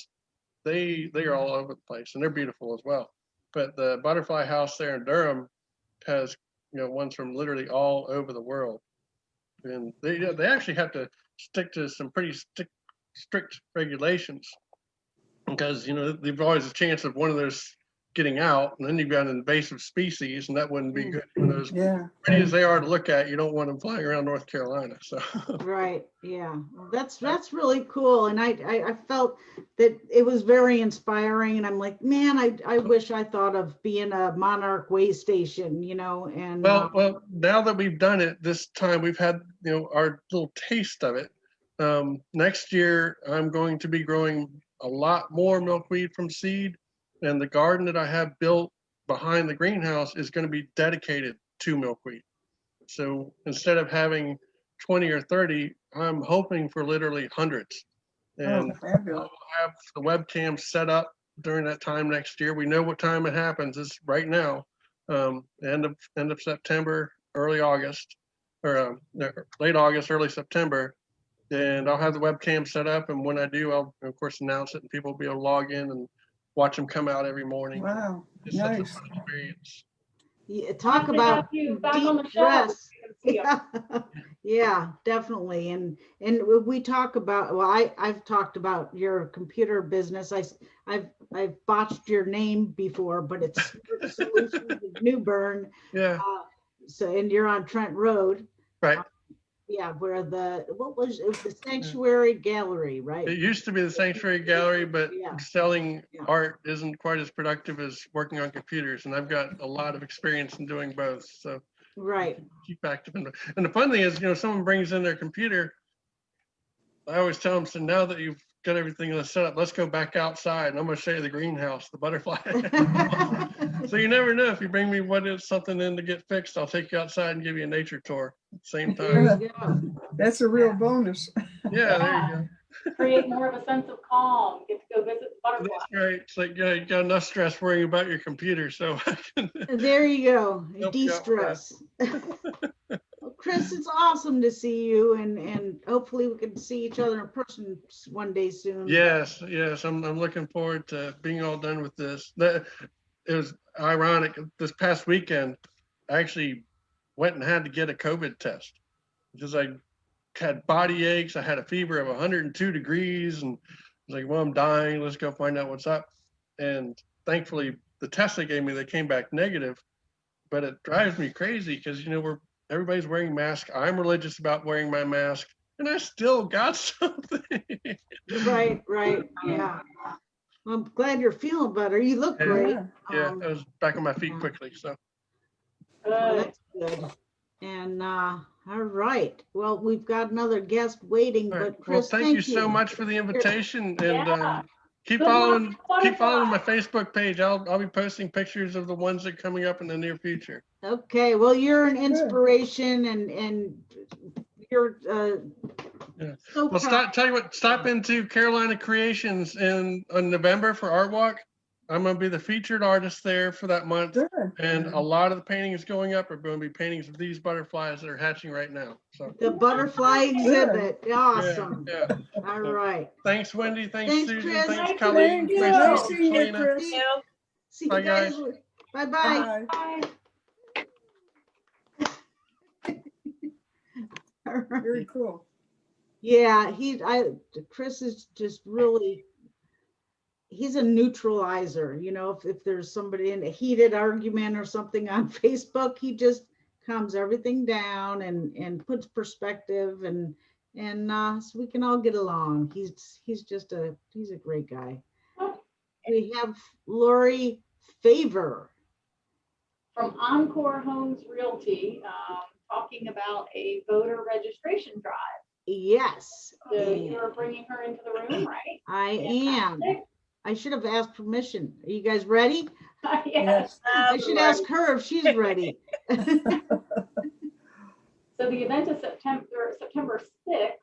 they are all over the place, and they're beautiful as well. But the butterfly house there in Durham has ones from literally all over the world. And they actually have to stick to some pretty strict regulations because, there's always a chance of one of those getting out, and then you've got an invasive species, and that wouldn't be good for those.
Yeah.
Pretty as they are to look at, you don't want them flying around North Carolina. So.
Right. Yeah. Well, that's really cool. And I felt that it was very inspiring. And I'm like, man, I wish I thought of being a Monarch way station, and
well, now that we've done it this time, we've had, our little taste of it. Next year, I'm going to be growing a lot more milkweed from seed. And the garden that I have built behind the greenhouse is going to be dedicated to milkweed. So instead of having 20 or 30, I'm hoping for literally hundreds. And I'll have the webcam set up during that time next year. We know what time it happens. It's right now, end of September, early August, or late August, early September. And I'll have the webcam set up. And when I do, I'll, of course, announce it, and people will be able to log in and watch them come out every morning.
Wow,
it's
nice.
Such a fun experience.
Yeah, talk about
you back on the show.
de-stress. Yeah, definitely. And we talk about, well, I've talked about your computer business. I've botched your name before, but it's Solutions of New Bern.
Yeah.
And you're on Trent Road.
Right.
Yeah, where it was the Sanctuary Gallery, right?
It used to be the Sanctuary Gallery, but selling
Yeah.
art isn't quite as productive as working on computers. And I've got a lot of experience in doing both. So
Right.
keep active. And the fun thing is, someone brings in their computer. I always tell them, so now that you've got everything set up, let's go back outside and I'm going to show you the greenhouse, the butterfly. So you never know, if you bring me something in to get fixed, I'll take you outside and give you a nature tour at the same time.
There you go.
That's a real bonus.
Yeah, there you go.
Create more of a sense of calm. Get to go visit the butterfly.
That's right. It's like, you got enough stress worrying about your computer, so I can
There you go.
Help you out with
De-stress. Well, Chris, it's awesome to see you, and hopefully we can see each other in person one day soon.
Yes. I'm looking forward to being all done with this. It was ironic. This past weekend, I actually went and had to get a COVID test because I had body aches. I had a fever of 102 degrees, and I was like, well, I'm dying. Let's go find out what's up. And thankfully, the test they gave me, they came back negative. But it drives me crazy because, we're everybody's wearing masks. I'm religious about wearing my mask, and I still got something.
Right, yeah. Well, I'm glad you're feeling better. You look
Yeah.
great.
Yeah, I was back on my feet
yeah.
quickly. So
Well,
Good.
that's good. And all right. Well, we've got another guest waiting,
all right.
but
Well,
Chris,
thank you so much for the invitation, and
Yeah.
keep
Good luck,
following my
butterfly.
Facebook page. I'll be posting pictures of the ones that are coming up in the near future.
Okay, well, you're an inspiration, and you're
Yeah.
so
Well,
proud.
tell you what, stop into Carolina Creations in November for Art Walk. I'm going to be the featured artist there for that month.
Good.
And a lot of the paintings going up are going to be paintings of these butterflies that are hatching right now. So
The butterfly exhibit. Awesome.
yeah.
All right.
Thanks, Wendy. Thanks,
Thanks,
Susan.
Chris.
Thanks,
Thank
Colleen.
you.
Nice
Nice
to meet
seeing
you,
you,
Talina.
Chris.
See, see you
Bye,
guys.
guys.
Bye-bye.
Bye.
Bye.
All right.
Very cool.
Yeah, Chris is just really, he's a neutralizer, you know, if there's somebody in a heated argument or something on Facebook, he just calms everything down and puts perspective and so we can all get along. He's a great guy. We have Lori Favre.
From Encore Homes Realty, talking about a voter registration drive.
Yes.
So you're bringing her into the room, right?
I am. I should have asked permission. Are you guys ready?
Yes.
I should ask her if she's ready.
So the event is September 6th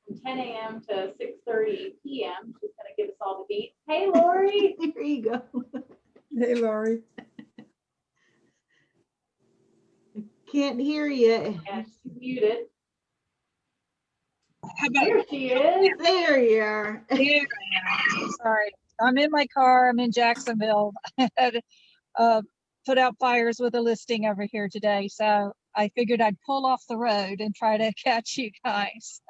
from 10 a.m. to 6:30 p.m. She's going to give us all the beats. Hey, Lori.
There you go.
Hey, Lori.
Can't hear you.
And she's muted.
How about
Here she is.
There you are.
here I am. Sorry, I'm in my car. I'm in Jacksonville. I had put out fires with a listing over here today, so I figured I'd pull off the road and try to catch you guys.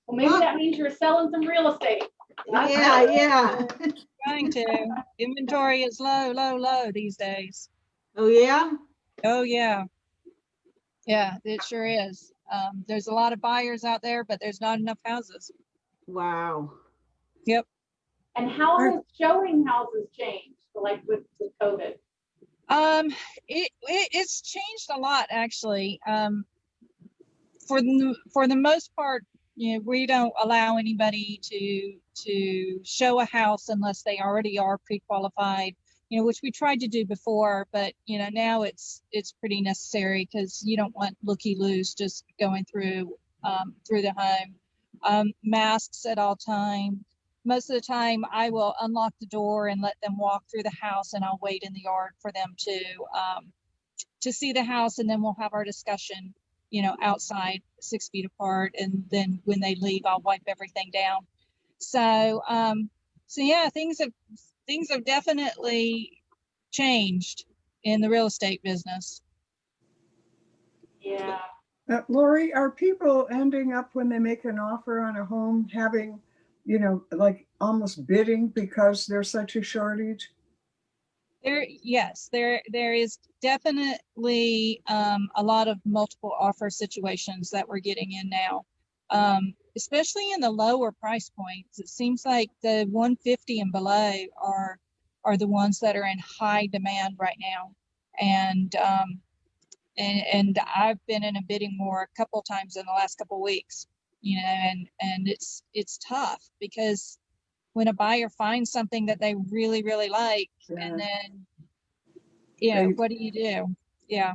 Well, maybe that means you're selling some real estate.
Yeah.
Trying to. Inventory is low these days.
Oh, yeah?
Oh yeah, yeah, it sure is. There's a lot of buyers out there, but there's not enough houses.
Wow.
Yep.
And how has showing houses changed, like with COVID?
It's changed a lot actually. For the most part, you know, we don't allow anybody to show a house unless they already are pre-qualified, you know, which we tried to do before, but you know, now it's pretty necessary because you don't want looky-loos just going through the home. Masks at all time. Most of the time I will unlock the door and let them walk through the house, and I'll wait in the yard for them to see the house, and then we'll have our discussion, you know, outside 6 feet apart, and then when they leave, I'll wipe everything down. So yeah, things have definitely changed in the real estate business.
Yeah.
Lori, are people ending up when they make an offer on a home having, you know, like almost bidding because there's such a shortage?
Yes, there is definitely a lot of multiple offer situations that we're getting in now, especially in the lower price points. It seems like the 150 and below are the ones that are in high demand right now, and I've been in a bidding war a couple times in the last couple weeks, you know, and it's tough because when a buyer finds something that they really like, and then, you know, what do you do? Yeah.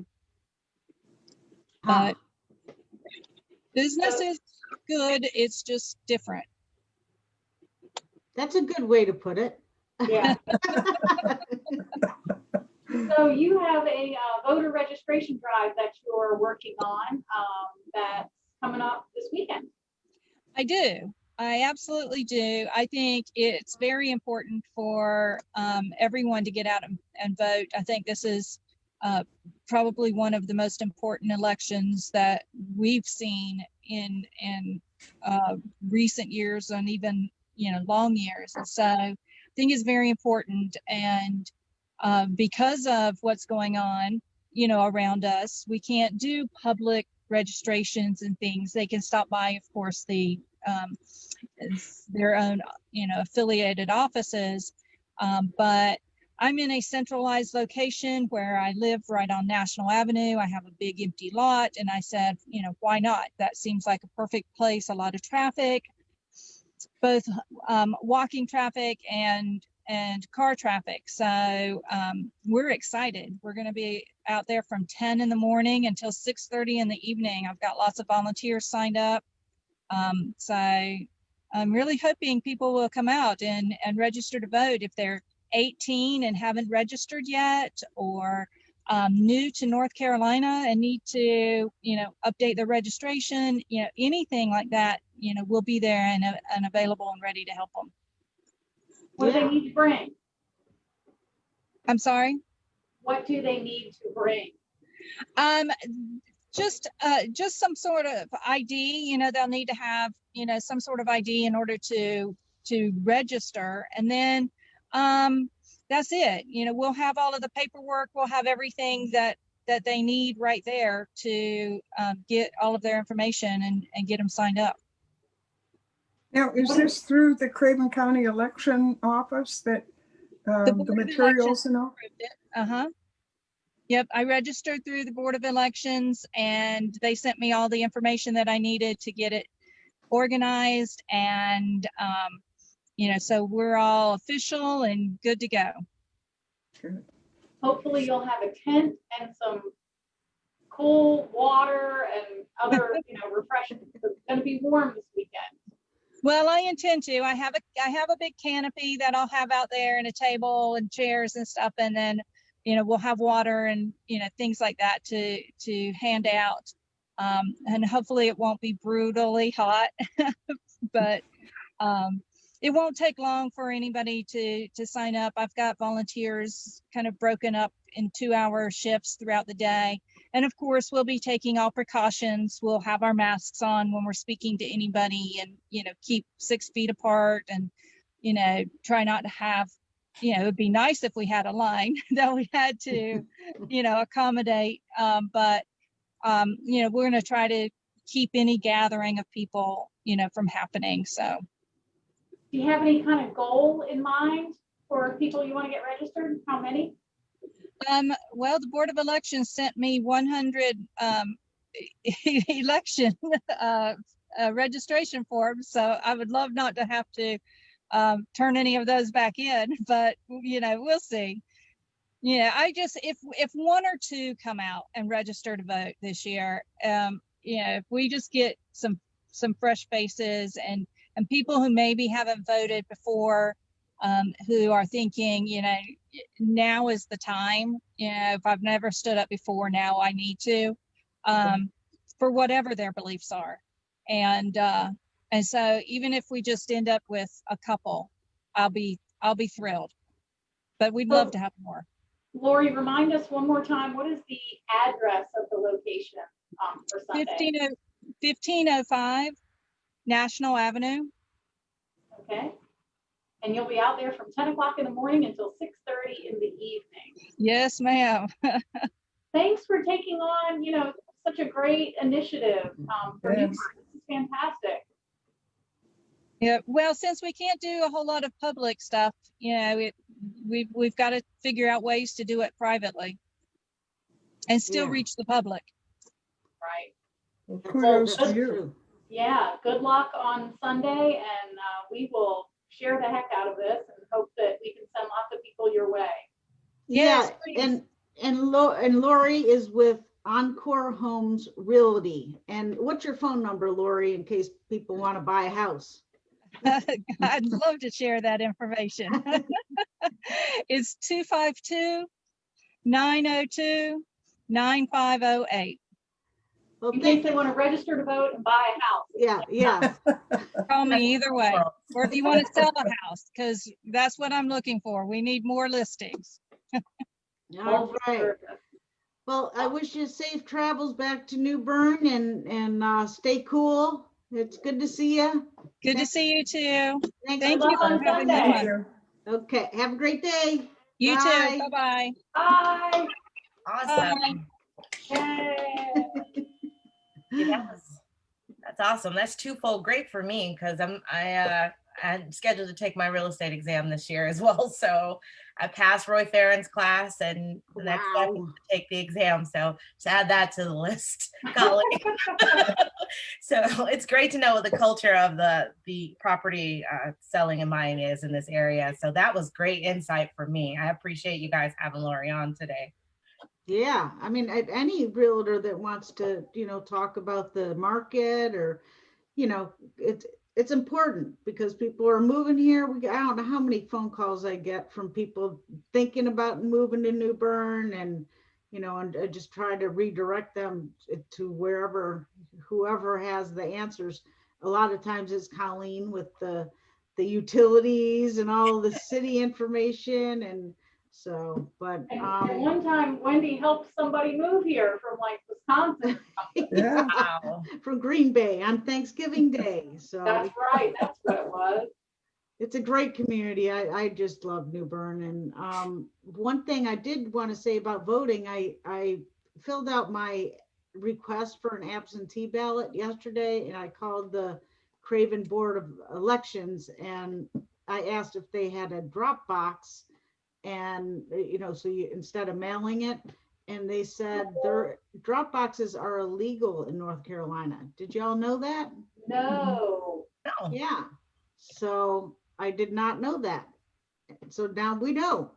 But business is good. It's just different.
That's a good way to put it.
Yeah. So you have a voter registration drive that you're working on that's coming up this weekend.
I do. I absolutely do. I think it's very important for everyone to get out and vote. I think this is probably one of the most important elections that we've seen in recent years, and even, you know, long years. And so I think it's very important. And because of what's going on, you know, around us. We can't do public registrations and things. They can stop by, of course, their own, you know, affiliated offices. But I'm in a centralized location where I live right on National Avenue. I have a big empty lot, and I said, you know, why not? That seems like a perfect place, a lot of traffic, both walking traffic and car traffic. So we're excited. We're going to be out there from 10 in the morning until 6:30 in the evening. I've got lots of volunteers signed up. So I'm really hoping people will come out and register to vote if they're 18 and haven't registered yet, or new to North Carolina and need to, you know, update their registration, you know, anything like that, you know, we'll be there and available and ready to help them.
What do they need to bring?
I'm sorry?
What do they need to bring?
Just some sort of ID, you know, they'll need to have, you know, some sort of ID in order to register. And then that's it. You know, we'll have all of the paperwork. We'll have everything that they need right there to get all of their information and get them signed up.
Now, is this through the Craven County Election Office that the materials and all?
Yep, I registered through the Board of Elections, and they sent me all the information that I needed to get it organized, and you know, so we're all official and good to go.
Good.
Hopefully you'll have a tent and some cool water and other, you know, refreshments. It's going to be warm this weekend.
Well, I intend to. I have a big canopy that I'll have out there, and a table and chairs and stuff, and then, you know, we'll have water and, you know, things like that to hand out. And hopefully it won't be brutally hot, but it won't take long for anybody to sign up. I've got volunteers kind of broken up in 2-hour shifts throughout the day. And of course, we'll be taking all precautions. We'll have our masks on when we're speaking to anybody, and, you know, keep 6 feet apart, and, you know, try not to have, you know, it'd be nice if we had a line that we had to, you know, accommodate. But, you know, we're going to try to keep any gathering of people, you know, from happening. So.
Do you have any kind of goal in mind for people you want to get registered? How many?
Well, the Board of Elections sent me 100 election registration forms, so I would love not to have to turn any of those back in, but, you know, we'll see. Yeah, I just, if 1 or 2 come out and register to vote this year, you know, if we just get some fresh faces and people who maybe haven't voted before, who are thinking, you know, now is the time, you know, if I've never stood up before, now I need to, for whatever their beliefs are. And so even if we just end up with a couple, I'll be thrilled, but we'd love to have more.
Lori, remind us one more time, what is the address of the location for Sunday?
1505 National Avenue.
Okay. And you'll be out there from 10 o'clock in the morning until 6:30 in the evening.
Yes, ma'am.
Thanks for taking on, you know, such a great initiative for
Yes.
Newburgh. This is fantastic.
Yeah, well, since we can't do a whole lot of public stuff, you know, we've got to figure out ways to do it privately and still reach the public.
Right.
Well, kudos to you.
Yeah, good luck on Sunday, and we will share the heck out of this and hope that we can send lots of people your way.
Yeah,
Yes,
and Lori is with Encore Homes Realty. And what's your phone number, Lori, in case people want to buy a house?
I'd love to share that information. It's 252-902-9508.
Well,
In case they want to register to vote and buy a house.
yeah.
Call me either way, or if you want to sell a house, because that's what I'm looking for. We need more listings.
All right. Well, I wish you safe travels back to New Bern, and stay cool. It's good to see you.
Good to see you too.
Thanks.
Thank
Good
you
luck
for
on
having me
Sunday.
Thank
on.
you.
Okay, have a great day.
You
Bye.
too. Bye-bye.
Bye.
Awesome.
Yay.
Yes. That's awesome. That's twofold great for me because I'm scheduled to take my real estate exam this year as well. So I passed Roy Farron's class and the next step is
Wow.
to take the exam. So just add that to the list, Colleen. So it's great to know what the culture of the property selling and buying is in this area. So that was great insight for me. I appreciate you guys having Lori on today.
Yeah, I mean, any realtor that wants to, talk about the market or, it's important because people are moving here. I don't know how many phone calls I get from people thinking about moving to New Bern and I just try to redirect them to whoever has the answers. A lot of times it's Colleen with the utilities and all the city information and so, but
And one time Wendy helped somebody move here from like Wisconsin.
Yeah.
Wow.
from Green Bay on Thanksgiving Day. So
That's right. That's what it was.
it's a great community. I just love New Bern. And one thing I did want to say about voting, I filled out my request for an absentee ballot yesterday, and I called the Craven Board of Elections, and I asked if they had a drop box, and so you instead of mailing it, and they said their drop boxes are illegal in North Carolina. Did y'all know that?
No.
No.
Yeah. So I did not know that. So now we know.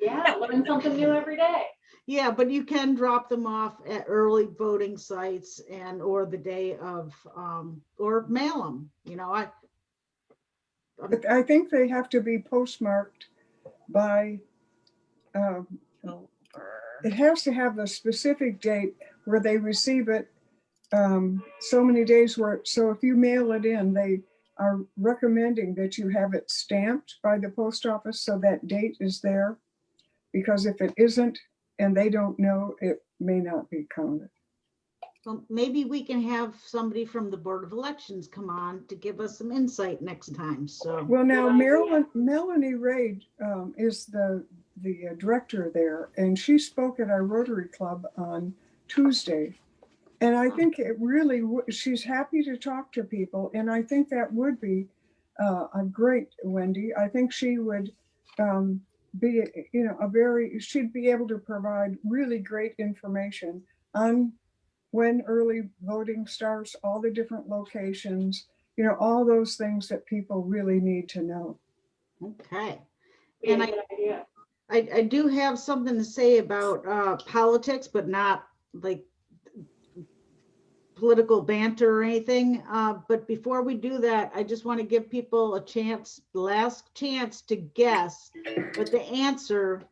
Yeah, learn something new every day.
Yeah, but you can drop them off at early voting sites or the day of, or mail them.
I think they have to be postmarked by, it has to have a specific date where they receive it, so many days so if you mail it in, they are recommending that you have it stamped by the post office so that date is there. Because if it isn't and they don't know, it may not be counted.
Well, maybe we can have somebody from the Board of Elections come on to give us some insight next time. So,
Well, now
Good idea.
Melanie Raid is the director there, and she spoke at our Rotary Club on Tuesday. And I think it really, she's happy to talk to people. And I think that would be a great, Wendy. I think she would be, she'd be able to provide really great information on when early voting starts, all the different locations, all those things that people really need to know.
okay.
Be a
And
good idea.
I do have something to say about politics, but not like political banter or anything. But before we do that, I just want to give people last chance to guess what the answer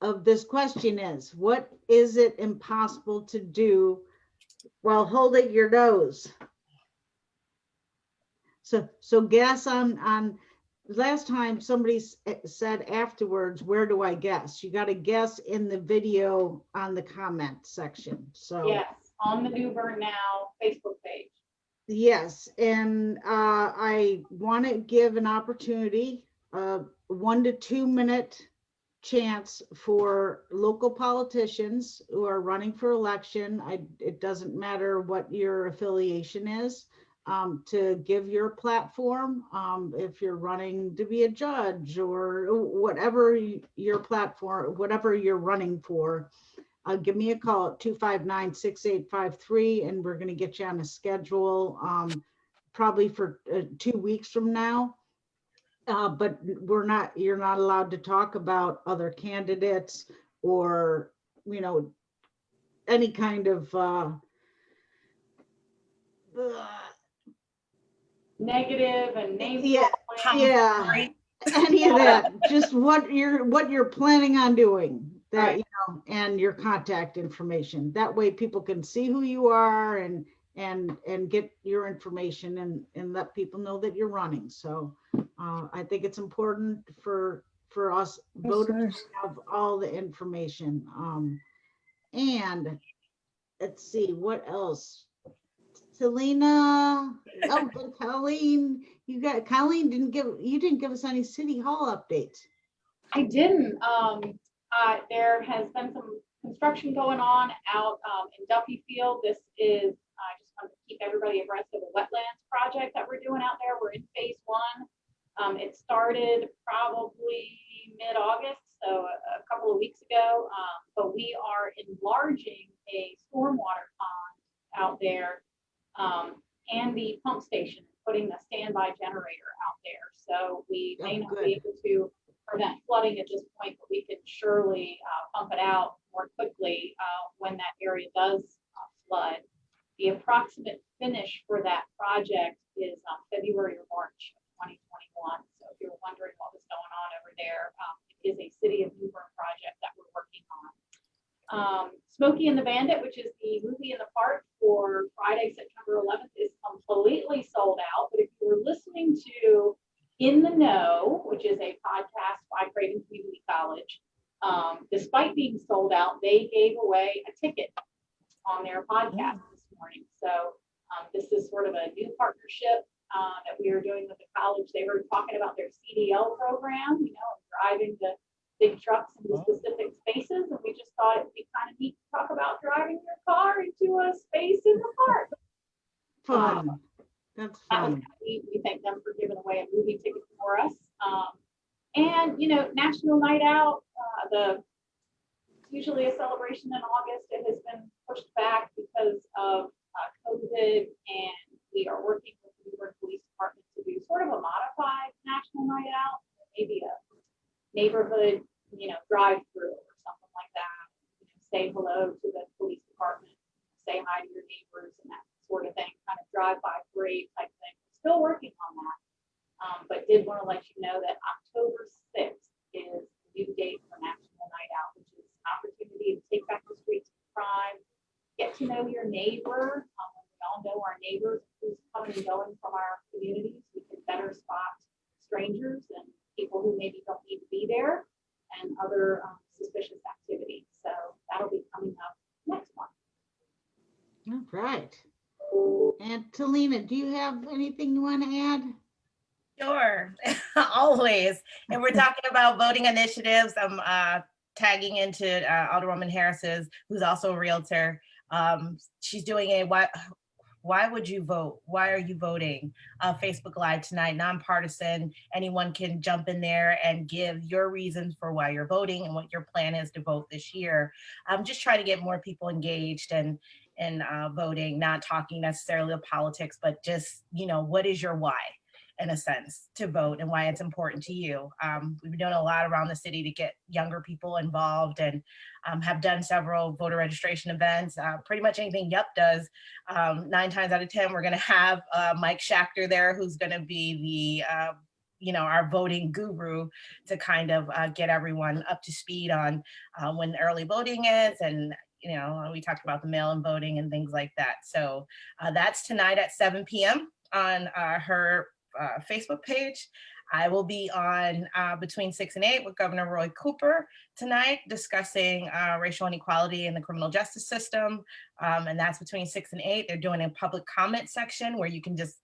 of this question is. What is it impossible to do while holding your nose? So guess on last time somebody said afterwards, where do I guess? You got to guess in the video on the comment section. So
Yes, on the New Bern Now Facebook page.
yes, and I want to give an opportunity, 1 to 2 minute chance for local politicians who are running for election. It doesn't matter what your affiliation is, to give your platform. If you're running to be a judge or whatever your platform, whatever you're running for, give me a call at 259-6853, and we're going to get you on a schedule, probably for 2 weeks from now. But you're not allowed to talk about other candidates or, any kind of
Negative and name.
yeah,
calling.
yeah, any of that. Just what you're planning on doing, that
Right.
and your contact information. That way people can see who you are and get your information and let people know that you're running. So I think it's important for us voters
nice.
to have all the information. And let's see what else. Talina, and Colleen, Colleen didn't give us any city hall updates.
I didn't. There has been some construction going on out in Duffy Field. This is, I just wanted to keep everybody abreast of the wetlands project that we're doing out there. We're in phase 1. It started probably mid-August, so a couple of weeks ago, but we are enlarging a stormwater pond out there and the pump station, putting a standby generator out there. So we may not be able to prevent flooding at this point, but we can surely pump it out more quickly when that area does flood. The approximate finish for that project is February or March of 2021. So if you're wondering what was going on over there, it is a City of New Bern project that we're working on. Smokey and the Bandit, which is the movie in the park for Friday, September 11th, is completely sold out. But if you were listening to In the Know, which is a podcast by Craven Community College, despite being sold out, they gave away a ticket on their podcast this morning. So this is sort of a new partnership that we are doing with the college. They were talking about their CDL program, you know, driving the big trucks into specific spaces, and we just thought it'd be kind of neat to talk about driving your car into a space in the park.
Fun. That's fun.
We thank them for giving away a movie ticket for us. And you know, National Night Out, it's usually a celebration in August. It has been pushed back because of COVID, and we are working with the New York Police Department to do sort of a modified National Night Out, maybe a neighborhood, you know, drive-through or something like that. You know, say hello to the police department, say hi to your neighbors, and that sort of thing, kind of drive-by parade type thing. We're still working on that, but did want to let you know that October 6th is the new date for National Night Out, which is an opportunity to take back the streets of crime, get to know your neighbor. We all know our neighbors, who's coming and going from our communities. We can better spot strangers and people who maybe don't need to be there, and other suspicious activities. So that'll be coming up next month.
All right. And Talina, do you have anything you want to add?
Sure, always. And we're talking about voting initiatives. I'm tagging into Alderwoman Harris's, who's also a realtor. She's doing a why would you vote? Why are you voting? Facebook Live tonight, nonpartisan. Anyone can jump in there and give your reasons for why you're voting and what your plan is to vote this year. I'm just trying to get more people engaged and voting, not talking necessarily of politics, but just, you know, what is your why, in a sense, to vote and why it's important to you. We've been doing a lot around the city to get younger people involved, and have done several voter registration events. Pretty much anything Yup does, 9 times out of 10, we're gonna have Mike Schachter there, who's gonna be the, you know, our voting guru, to kind of get everyone up to speed on when early voting is. And you know, we talked about the mail-in voting and things like that. So that's tonight at 7 p.m. on her Facebook page. I will be on between 6 and 8 with Governor Roy Cooper tonight, discussing racial inequality in the criminal justice system. And that's between 6 and 8. They're doing a public comment section where you can just,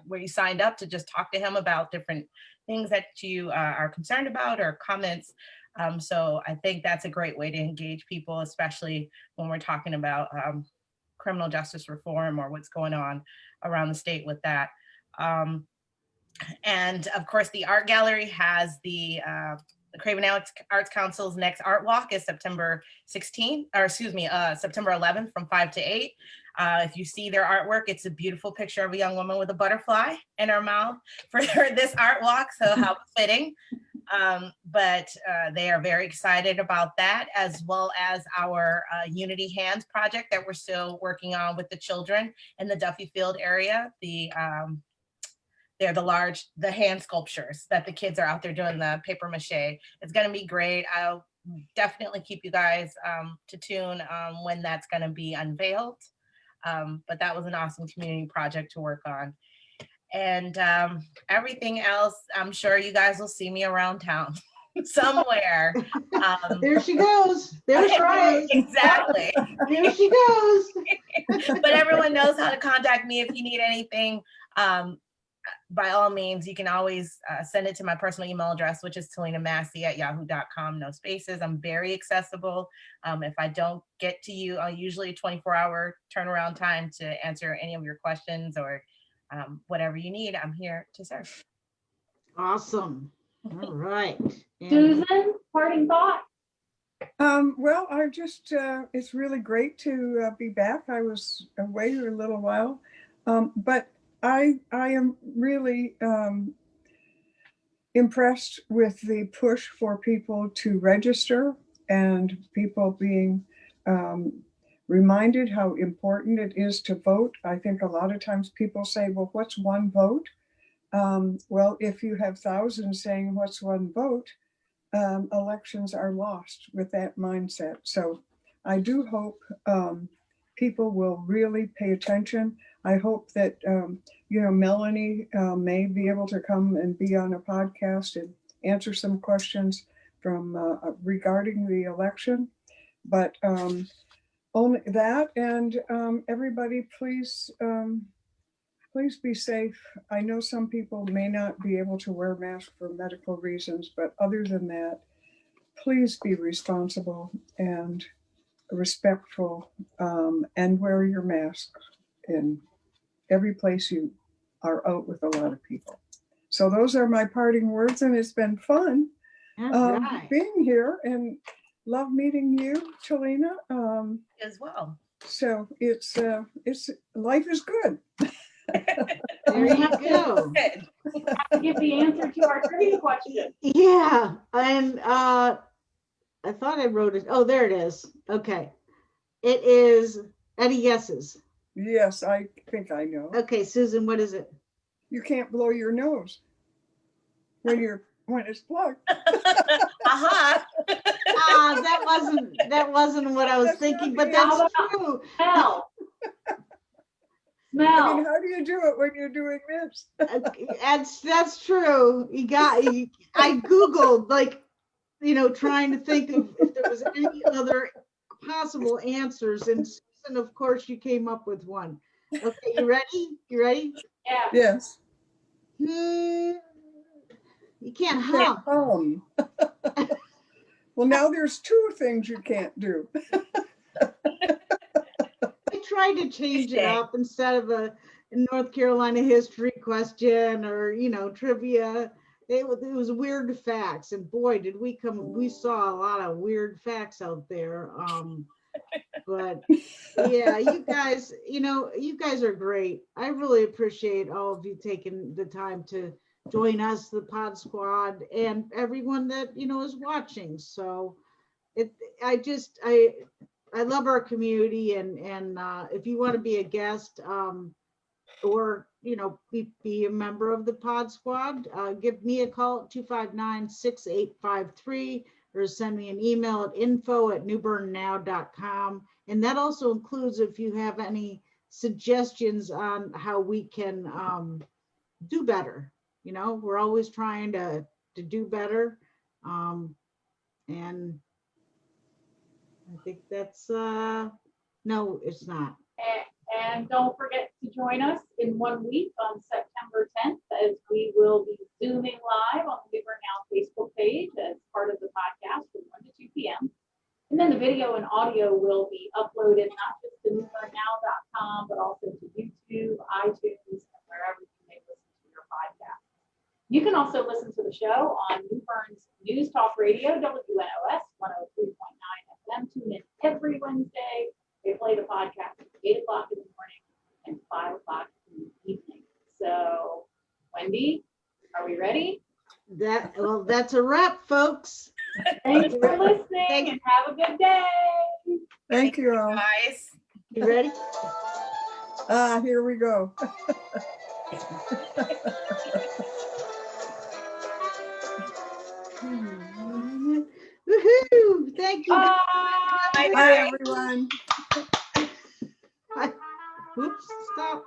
where you signed up to just talk to him about different things that you are concerned about, or comments. So I think that's a great way to engage people, especially when we're talking about criminal justice reform or what's going on around the state with that. And of course, the art gallery has the Craven Arts Council's next art walk is September 16th, or excuse me, September 11th from 5 to 8. If you see their artwork, it's a beautiful picture of a young woman with a butterfly in her mouth for this art walk. So how fitting. But they are very excited about that, as well as our Unity Hands project that we're still working on with the children in the Duffy Field area. They're the hand sculptures that the kids are out there doing, the paper mache. It's going to be great. I'll definitely keep you guys to tune when that's going to be unveiled. But that was an awesome community project to work on. And everything else, I'm sure you guys will see me around town somewhere.
There she goes. There's right.
Exactly.
There she goes.
But everyone knows how to contact me if you need anything. by all means, you can always send it to my personal email address, which is talinamassey@yahoo.com, no spaces. I'm very accessible. If I don't get to you, I'll usually a 24-hour turnaround time to answer any of your questions or whatever you need. I'm here to serve.
Awesome. All right. And
Susan, parting thought?
Well, I just, it's really great to be back. I was away for a little while, but I am really impressed with the push for people to register and people being reminded how important it is to vote. I think a lot of times people say, well, what's one vote? Well, if you have thousands saying what's one vote, elections are lost with that mindset. So I do hope people will really pay attention. I hope that, Melanie may be able to come and be on a podcast and answer some questions from regarding the election. But only that, and everybody, please be safe. I know some people may not be able to wear masks for medical reasons, but other than that, please be responsible and respectful, and wear your mask in every place you are out with a lot of people. So those are my parting words, and it's been fun
all right.
being here, and love meeting you, Talina.
As well.
So it's life is good.
There you go.
Good.
To give the answer to our trivia question.
Yeah, and I thought I wrote it. Oh, there it is. Okay. It is any guesses?
Yes, I think I know.
Okay, Susan, what is it?
You can't blow your nose when it's plugged.
Aha.
That wasn't what I was
That's
thinking,
not
but
the
that's
answer.
true.
Smell.
I mean,
Smell.
how do you do it when you're doing this?
That's true. I Googled, trying to think of if there was any other possible answers, and Susan, of course, you came up with one. Okay, you ready?
Yeah.
Yes.
You can't
Can't
hum.
Well, now there's two things you can't do.
I tried to change it up instead of a North Carolina history question or, trivia. It was weird facts, and boy, did we saw a lot of weird facts out there. But yeah, you guys are great. I really appreciate all of you taking the time to join us, the Podsquad, and everyone that, is watching. So I love our community, and if you want to be a guest, or be a member of the Podsquad, give me a call at 259-6853, or send me an email at info@newbernnow.com. And that also includes if you have any suggestions on how we can do better. We're always trying to do better. And I think that's no, it's not.
And don't forget to join us in 1 week on September 10th, as we will be Zooming live on the Newbern Now Facebook page as part of the podcast from 1 to 2 p.m. And then the video and audio will be uploaded not just to newbernnow.com, but also to YouTube, iTunes, and wherever you may listen to your podcast. You can also listen to the show on New Bern's News Talk Radio, WNOS 103.9 FM. Tune in every Wednesday. They play the podcast at 8 o'clock in the morning and 5 o'clock in the evening. So, Wendy, are we ready?
That's a wrap, folks.
Thanks for listening and have a good day.
Thank you all.
Guys.
You ready?
Here we go.
Woohoo! Thank you.
Bye.
Bye, everyone.
Oops, stop.